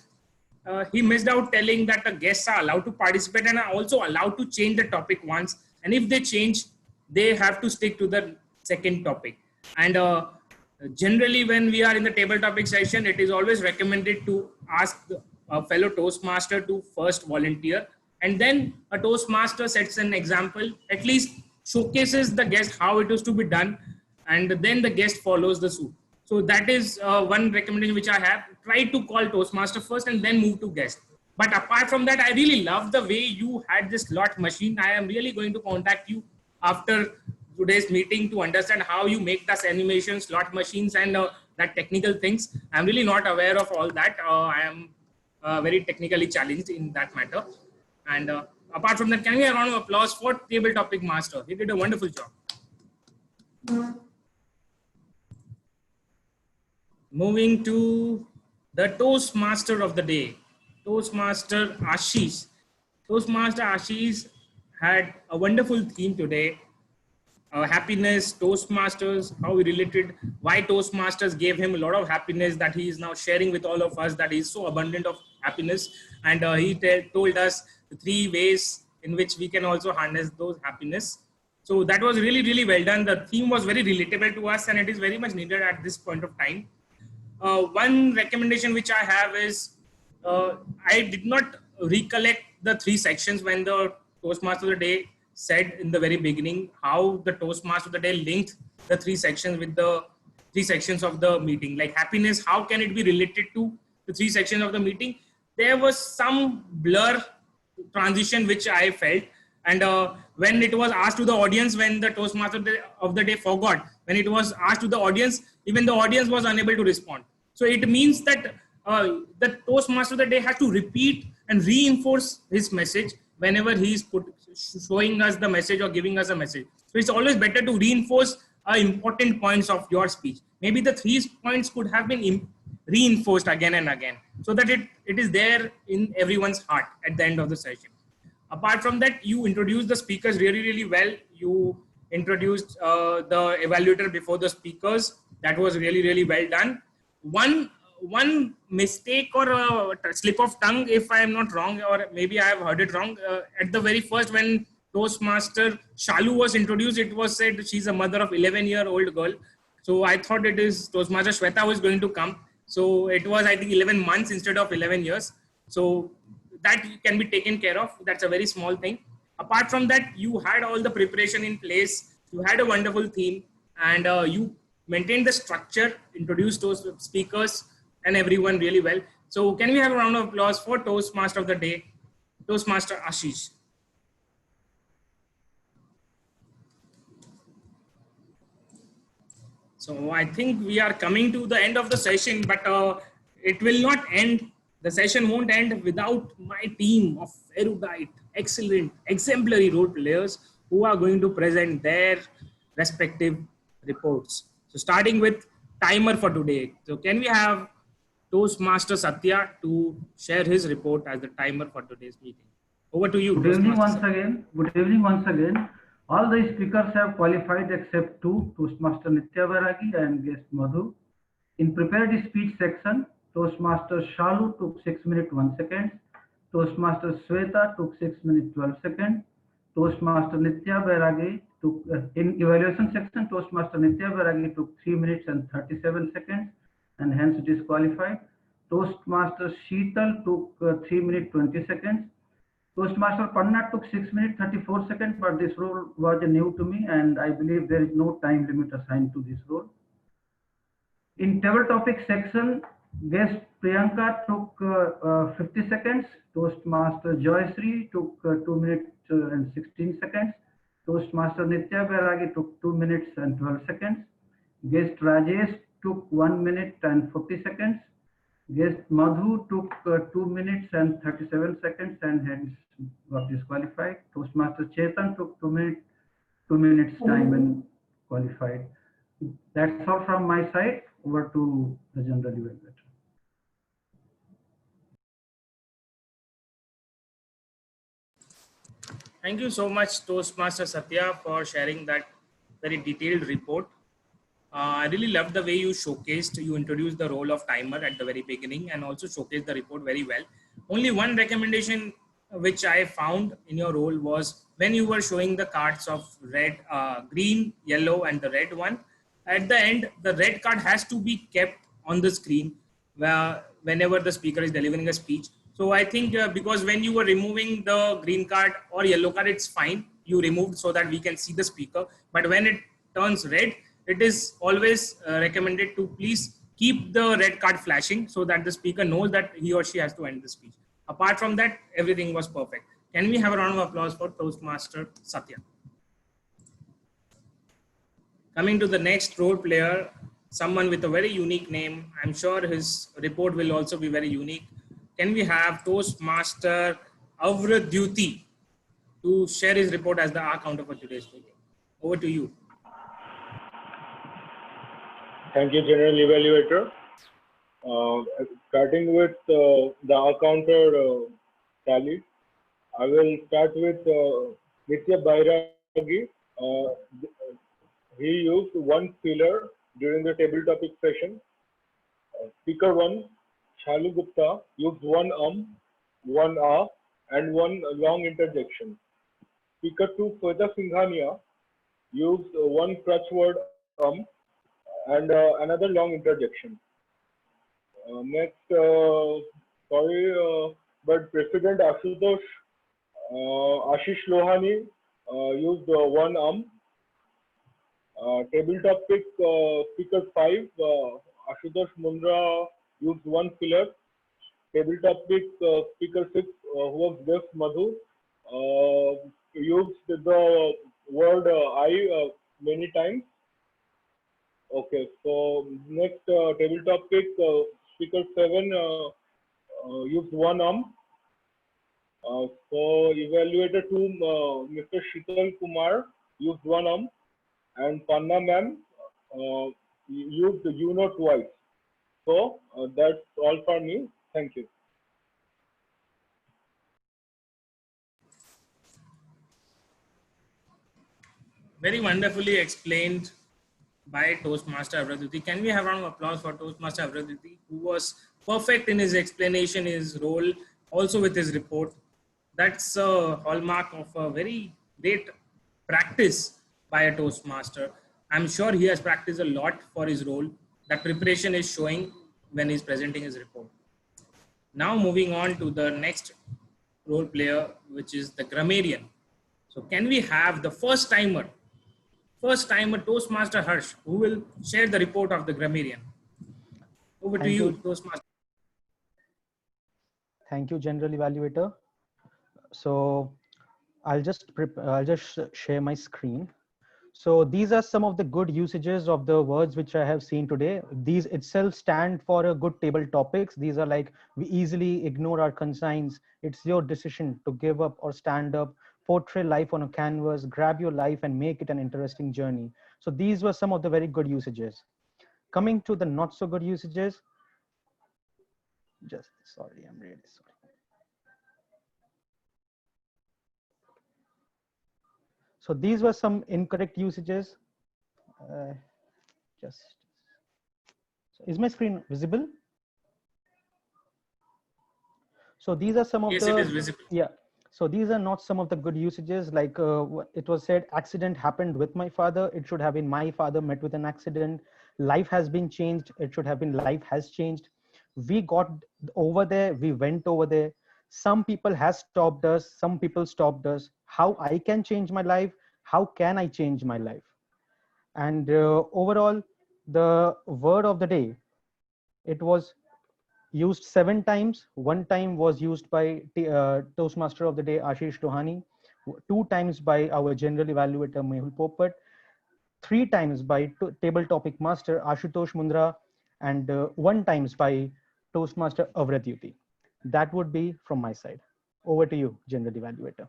he missed out telling that the guests are allowed to participate and are also allowed to change the topic once. And if they change, they have to stick to the second topic. And generally, when we are in the table topic session, it is always recommended to ask a fellow Toastmaster to first volunteer. And then a Toastmaster sets an example, at least showcases the guest how it is to be done, and then the guest follows the suit. So that is one recommendation which I have. Try to call Toastmaster first and then move to guest. But apart from that, I really love the way you had this slot machine. I am really going to contact you after today's meeting to understand how you make this animation, slot machines, and that technical things. I'm really not aware of all that. I am very technically challenged in that matter. And apart from that, can we have a round of applause for table topic master? He did a wonderful job. Moving to the Toastmaster of the day, Toastmaster Ashish. Toastmaster Ashish had a wonderful theme today. Happiness, Toastmasters, how he related, why Toastmasters gave him a lot of happiness that he is now sharing with all of us, that he is so abundant of happiness. And he told us the 3 ways in which we can also harness those happiness. So that was really, really well done. The theme was very relatable to us, and it is very much needed at this point of time. One recommendation which I have is, I did not recollect the 3 sections when the Toastmaster of the day said in the very beginning how the Toastmaster of the day linked the 3 sections with the 3 sections of the meeting. Like happiness, how can it be related to the 3 sections of the meeting? There was some blur transition which I felt. And when it was asked to the audience, when the Toastmaster of the day forgot, when it was asked to the audience, even the audience was unable to respond. So it means that the Toastmaster of the day has to repeat and reinforce his message whenever he is showing us the message or giving us a message. So it's always better to reinforce important points of your speech. Maybe the 3 points could have been reinforced again and again, so that it is there in everyone's heart at the end of the session. Apart from that, you introduced the speakers really, really well. You introduced the evaluator before the speakers. That was really, really well done. One mistake or a slip of tongue, if I am not wrong, or maybe I have heard it wrong, at the very first, when Toastmaster Shalu was introduced, it was said she's a mother of 11-year-old girl. So I thought it is Toastmaster Shweta who is going to come. So it was, I think, 11 months instead of 11 years. So that can be taken care of. That's a very small thing. Apart from that, you had all the preparation in place. You had a wonderful theme, and you maintained the structure, introduced those speakers and everyone really well. So can we have a round of applause for Toastmaster of the day, Toastmaster Ashish? So I think we are coming to the end of the session, but it will not end. The session won't end without my team of erudite, excellent, exemplary role players who are going to present their respective reports. So starting with timer for today. So can we have Toastmaster Satya to share his report as the timer for today's meeting? Over to you. Good evening once again. Good evening once again. All the speakers have qualified except two, Toastmaster Nitya Vairagi and guest Madhu. In prepared speech section, Toastmaster Shalu took 6 minutes 1 second. Toastmaster Shweta took 6 minutes 12 seconds. Toastmaster Nitya Vairagi took, in evaluation section, Toastmaster Nitya Vairagi took 3 minutes and 37 seconds and hence disqualified. Toastmaster Sheetal took 3 minutes 20 seconds. Toastmaster Panna took 6 minutes 34 seconds, but this role was new to me and I believe there is no time limit assigned to this role. In table topic section, guest Priyanka took 50 seconds. Toastmaster Joyashree took 2 minutes and 16 seconds. Toastmaster Nitya Vairagi took 2 minutes and 12 seconds. Guest Rajesh took 1 minute and 40 seconds. Guest Madhu took 2 minutes and 37 seconds and hence got disqualified. Toastmaster Chetan took 2 minutes time and qualified. That's all from my side. Over to the general evaluator. Thank you so much, Toastmaster Satya, for sharing that very detailed report. I really loved the way you showcased, you introduced the role of timer at the very beginning and also showcased the report very well. Only one recommendation which I found in your role was when you were showing the cards of red, green, yellow, and the red one. At the end, the red card has to be kept on the screen whenever the speaker is delivering a speech. So I think because when you were removing the green card or yellow card, it's fine. You removed so that we can see the speaker. But when it turns red, it is always recommended to please keep the red card flashing so that the speaker knows that he or she has to end the speech. Apart from that, everything was perfect. Can we have a round of applause for Toastmaster Satya? Coming to the next role player, someone with a very unique name. I'm sure his report will also be very unique. Can we have Toastmaster Avradyuti to share his report as the R counter for today's meeting? Over to you. Thank you, General Evaluator. Starting with the R counter tally, I will start with Nitya Vairagi. He used one filler during the table topic session. Speaker 1, Shalu Gupta, used one one ah, and one long interjection. Speaker 2, Shweta Singhania, used one crutch word and another long interjection. Next, but President Ashish Lohani used one table topic speaker 5, Ashutosh Mundra used one filler. Table topic speaker 6, who was guest Madhu, used the word I many times. Okay, so next table topic speaker 7 used one so evaluator 2, Mr. Sheetal Kumar used one and Panna ma'am used twice. So that's all for me. Thank you. Very wonderfully explained by Toastmaster Avraduti. Can we have a round of applause for Toastmaster Avraduti, who was perfect in his explanation, his role, also with his report. That's a hallmark of a very great practice by a Toastmaster. I'm sure he has practiced a lot for his role. That preparation is showing when he's presenting his report. Now moving on to the next role player, which is the grammarian. So can we have the first timer Toastmaster Harsh, who will share the report of the grammarian. Over to you, Toastmaster. Thank you, General Evaluator. So I'll just share my screen. So these are some of the good usages of the words which I have seen today. These itself stand for a good table topics. These are like, we easily ignore our consigns. It's your decision to give up or stand up, portray life on a canvas, grab your life and make it an interesting journey. So these were some of the very good usages. Coming to the not so good usages. Sorry, I'm really sorry. So these were some incorrect usages. So is my screen visible? So these are some of yes, the, it is visible. Yeah. So these are not some of the good usages. Like it was said, accident happened with my father. It should have been my father met with an accident. Life has been changed. It should have been life has changed. We got over there. We went over there. Some people has stopped us. Some people stopped us. How I can change my life? How can I change my life? And overall, the word of the day, it was used 7 times. 1 time was used by Toastmaster of the day, Ashish Dohani. 2 times by our general evaluator, Mehul Popat. 3 times by table topic master, Ashutosh Mundra. And 1 times by Toastmaster Avraduti. That would be from my side. Over to you, general evaluator.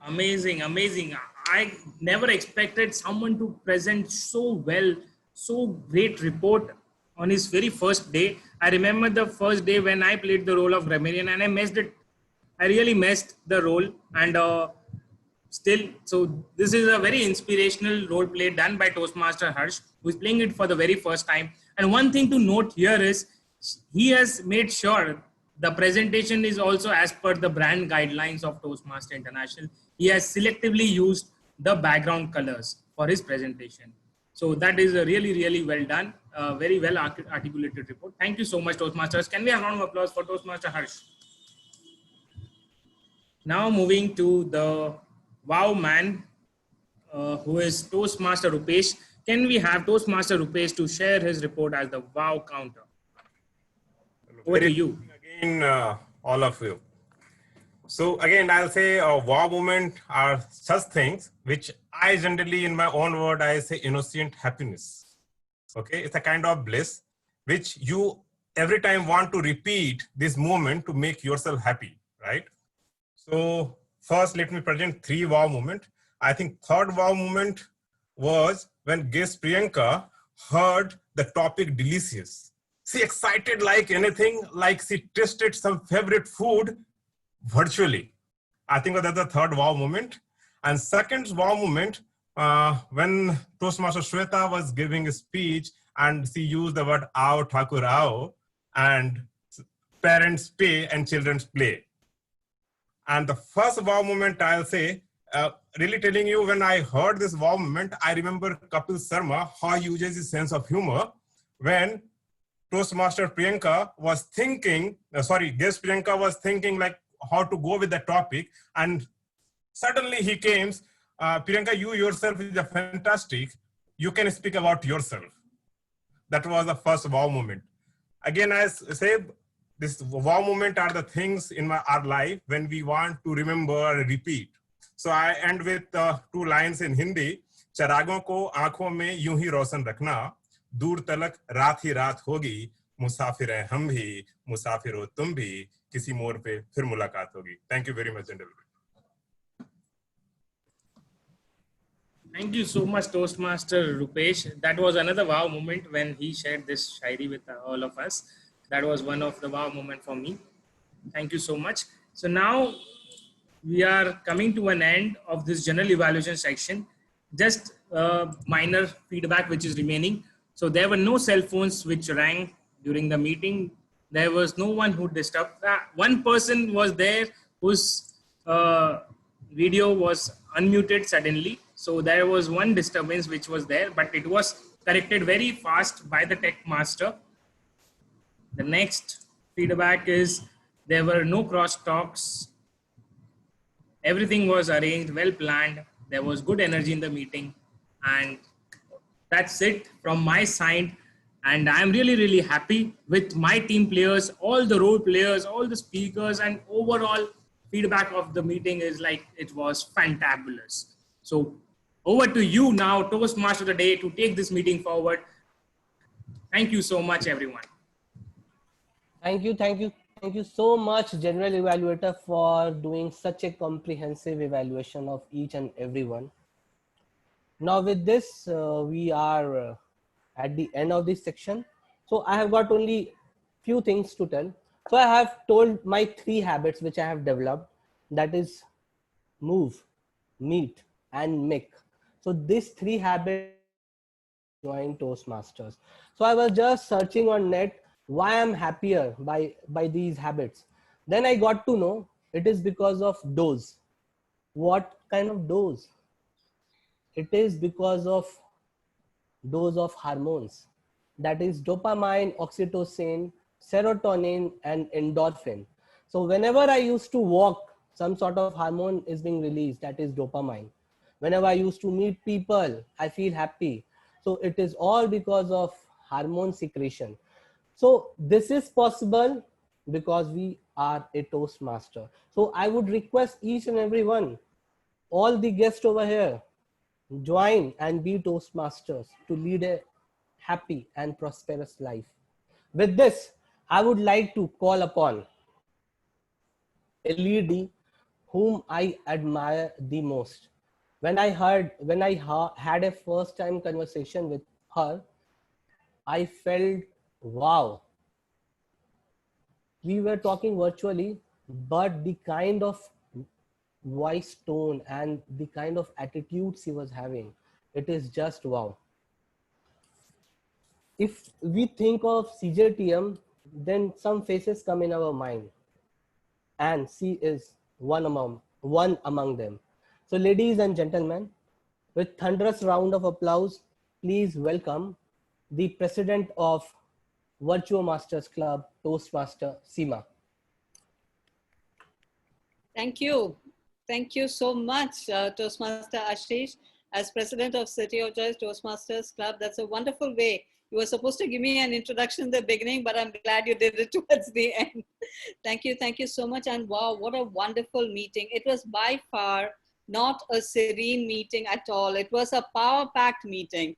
Amazing, amazing. I never expected someone to present so well, so great report on his very first day. I remember the first day when I played the role of grammarian and I messed it. I really messed the role, and still, so this is a very inspirational role play done by Toastmaster Harsh, who is playing it for the very first time. And one thing to note here is he has made sure the presentation is also as per the brand guidelines of Toastmaster International. He has selectively used the background colors for his presentation. So that is a really, really well done, very well articulated report. Thank you so much, Toastmasters. Can we have a round of applause for Toastmaster Harsh? Now moving to the wow man, who is Toastmaster Rupesh. Can we have Toastmaster Rupesh to share his report as the wow counter? Over to you. Again, all of you. So again, I'll say a wow moment are such things which I generally, in my own word, I say innocent happiness. Okay, it's a kind of bliss which you every time want to repeat this moment to make yourself happy, right? So first, let me present 3 wow moments. I think 3rd wow moment was when guest Priyanka heard the topic delicious. She excited like anything, like she tasted some favorite food virtually. I think that's the 3rd wow moment. And 2nd wow moment, when Toastmaster Shweta was giving a speech and she used the word "Aao Thakur Aao" and parents pay and children play. And the first wow moment, I'll say, really telling you, when I heard this wow moment, I remember Kapil Sharma, how he uses his sense of humor when Toastmaster Priyanka was thinking, guest Priyanka was thinking like how to go with the topic. And suddenly he came, Priyanka, you yourself is a fantastic. You can speak about yourself. That was the first wow moment. Again, as I say, this wow moment are the things in our life when we want to remember and repeat. So I end with 2 lines in Hindi. Charagon ko aankhon mein yun hi roshan rakhna, दूर तलक रात ही रात होगी, मुसाफिर हैं हम भी, मुसाफिर हो तुम भी, किसी मोड़ पे फिर मुलाकात होगी. Thank you very much, gentlemen. Thank you so much, Toastmaster Rupesh. That was another wow moment when he shared this shairi with all of us. That was one of the wow moment for me. Thank you so much. So now we are coming to an end of this general evaluation section. Just minor feedback which is remaining. So there were no cell phones which rang during the meeting. There was no one who disturbed. One person was there whose video was unmuted suddenly. So there was one disturbance which was there, but it was corrected very fast by the tech master. The next feedback is there were no cross talks. Everything was arranged, well planned. There was good energy in the meeting. And that's it from my side. And I'm really, really happy with my team players, all the role players, all the speakers, and overall feedback of the meeting is like it was fantabulous. So over to you now, Toastmaster of the day, to take this meeting forward. Thank you so much, everyone. Thank you so much, General Evaluator, for doing such a comprehensive evaluation of each and everyone. Now with this, we are at the end of this section. So I have got only few things to tell. So I have told my 3 habits which I have developed, that is move, meet, and make. So these 3 habits join Toastmasters. So I was just searching on net why I'm happier by these habits. Then I got to know it is because of dose. What kind of dose? It is because of dose of hormones, that is dopamine, oxytocin, serotonin, and endorphin. So whenever I used to walk, some sort of hormone is being released, that is dopamine. Whenever I used to meet people, I feel happy. So it is all because of hormone secretion. So this is possible because we are a Toastmaster. So I would request each and every one, all the guests over here, join and be Toastmasters to lead a happy and prosperous life. With this, I would like to call upon a lady whom I admire the most. When I had a first time conversation with her, I felt, wow. We were talking virtually, but the kind of voice tone and the kind of attitude she was having, it is just wow. If we think of CJTM, then some faces come in our mind, and she is one among them. So ladies and gentlemen, with thunderous round of applause, please welcome the president of Virtuo Masters Club, Toastmaster Seema. Thank you. Thank you so much, Toastmaster Ashish. As president of City of Joy Toastmasters Club, that's a wonderful way. You were supposed to give me an introduction in the beginning, but I'm glad you did it towards the end. Thank you so much. And wow, what a wonderful meeting. It was by far not a serene meeting at all. It was a power-packed meeting.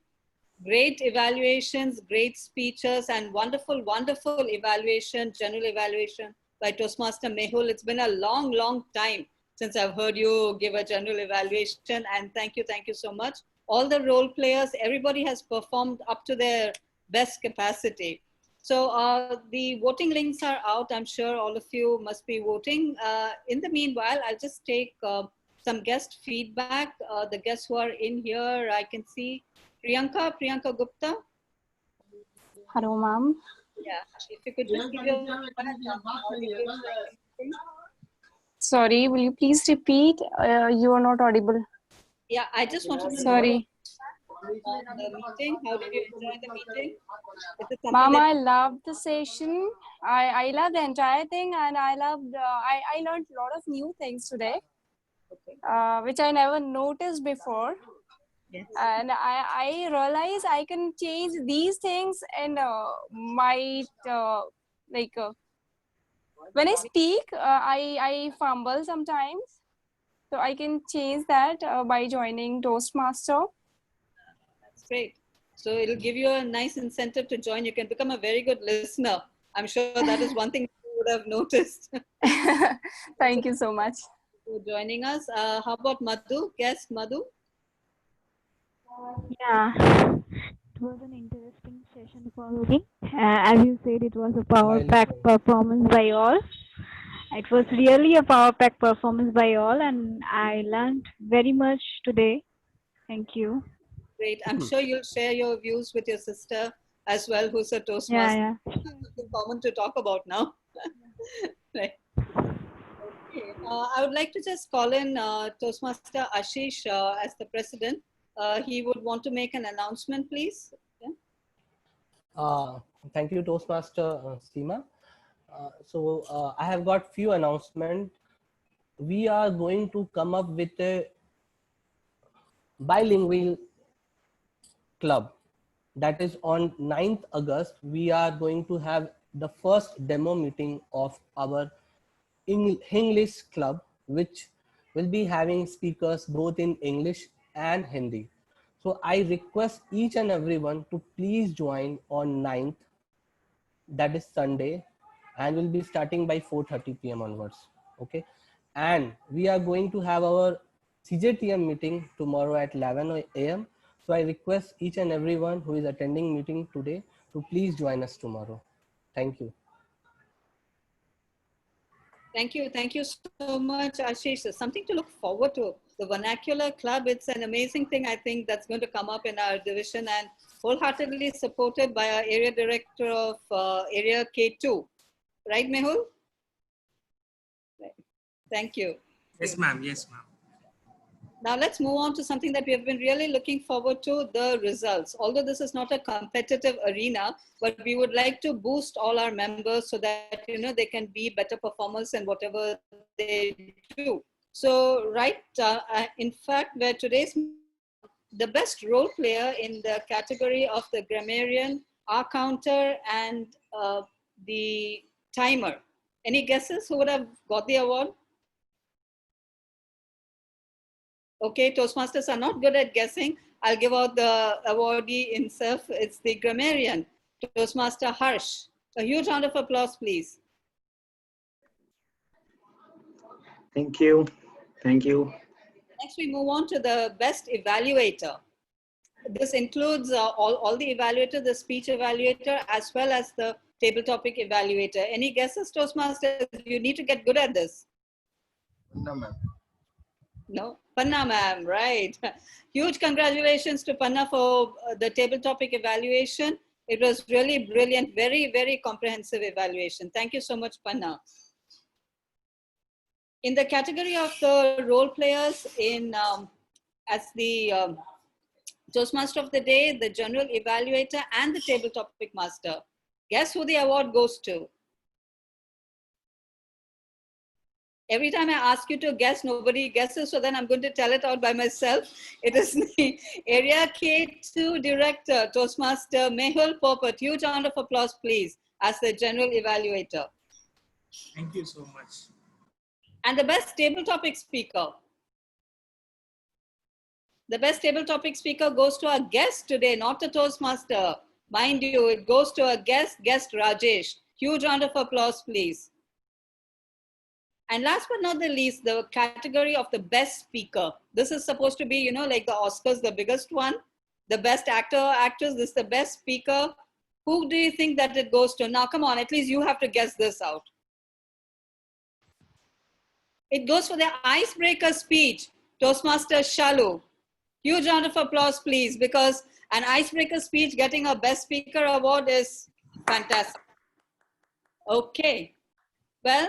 Great evaluations, great speeches, and wonderful, wonderful evaluation, general evaluation by Toastmaster Mehul. It's been a long, long time since I've heard you give a general evaluation, and thank you so much. All the role players, everybody has performed up to their best capacity. So the voting links are out. I'm sure all of you must be voting. In the meanwhile, I'll just take some guest feedback. The guests who are in here, I can see Priyanka Gupta. Hello, ma'am. Yeah, if you could just give your... Sorry, will you please repeat? You are not audible. Yeah, I just wanted to Sorry. know the meeting. How did you enjoy the meeting? Ma'am, I loved the session. I loved the entire thing, and I loved. I learned a lot of new things today, which I never noticed before. Yes. And I realize I can change these things, and when I speak, I fumble sometimes. So I can change that by joining Toastmaster. That's great. So it'll give you a nice incentive to join. You can become a very good listener. I'm sure that is one thing you would have noticed. Thank you so much for joining us. How about Madhu? Guest Madhu? Yeah, it was an interesting session for me. As you said, it was a power pack performance by all. It was really a power pack performance by all, and I learned very much today. Thank you. Great. I'm sure you'll share your views with your sister as well, who's a Toastmaster. Yeah. Something common to talk about now. Right. Okay. I would like to just call in Toastmaster Ashish as the president. He would want to make an announcement, please. Yeah. Thank you, Toastmaster Seema. I have got few announcements. We are going to come up with a bilingual club. That is on 9th August. We are going to have the first demo meeting of our English club, which will be having speakers both in English and Hindi. So I request each and everyone to please join on 9th, that is Sunday, and we'll be starting by 4:30 p.m. onwards. Okay, and we are going to have our CJTM meeting tomorrow at 11 a.m. So I request each and everyone who is attending meeting today to please join us tomorrow. Thank you. Thank you. Thank you so much, Ashish. Something to look forward to. The Vernacular Club, it's an amazing thing, I think, that's going to come up in our division and wholeheartedly supported by our area director of area K2. Right, Mehul? Right. Thank you. Yes, ma'am. Yes, ma'am. Now let's move on to something that we have been really looking forward to, the results. Although this is not a competitive arena, but we would like to boost all our members so that they can be better performers in whatever they do. So in fact, where today's the best role player in the category of the grammarian, R counter, and the timer. Any guesses who would have got the award? Okay, Toastmasters are not good at guessing. I'll give out the awardee himself. It's the grammarian, Toastmaster Harsh. A huge round of applause, please. Thank you. Thank you. Next, we move on to the best evaluator. This includes all the evaluator, the speech evaluator, as well as the table topic evaluator. Any guesses, Toastmasters? You need to get good at this. No, ma'am. No, Panna ma'am, right. Huge congratulations to Panna for the table topic evaluation. It was really brilliant, very, very comprehensive evaluation. Thank you so much, Panna. In the category of the role players as the Toastmaster of the Day, the General Evaluator, and the Table Topic Master, guess who the award goes to? Every time I ask you to guess, nobody guesses, so then I'm going to tell it out by myself. It is the Area K2 Director, Toastmaster Mehul Popat. Huge round of applause, please, as the General Evaluator. Thank you so much. And the best table topic speaker. The best table topic speaker goes to our guest today, not the Toastmaster. Mind you, it goes to our guest Rajesh. Huge round of applause, please. And last but not the least, the category of the best speaker. This is supposed to be, like the Oscars, the biggest one. The best actor or actress, this is the best speaker. Who do you think that it goes to? Now, come on, at least you have to guess this out. It goes for the icebreaker speech, Toastmaster Shalu. Huge round of applause, please, because an icebreaker speech getting a best speaker award is fantastic. Okay, well,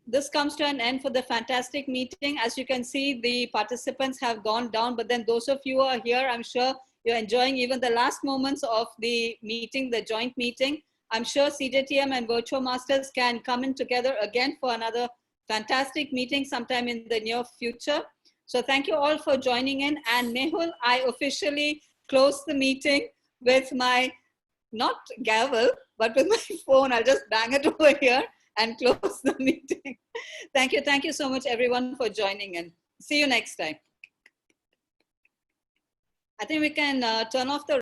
this comes to an end for the fantastic meeting. As you can see, the participants have gone down, but then those of you who are here, I'm sure you're enjoying even the last moments of the meeting, the joint meeting. I'm sure CJTM and Virtual Masters can come in together again for another fantastic meeting sometime in the near future. So thank you all for joining in. And Mehul, I officially close the meeting with my, not gavel, but with my phone. I'll just bang it over here and close the meeting. Thank you. Thank you so much, everyone, for joining in. See you next time. I think we can turn off the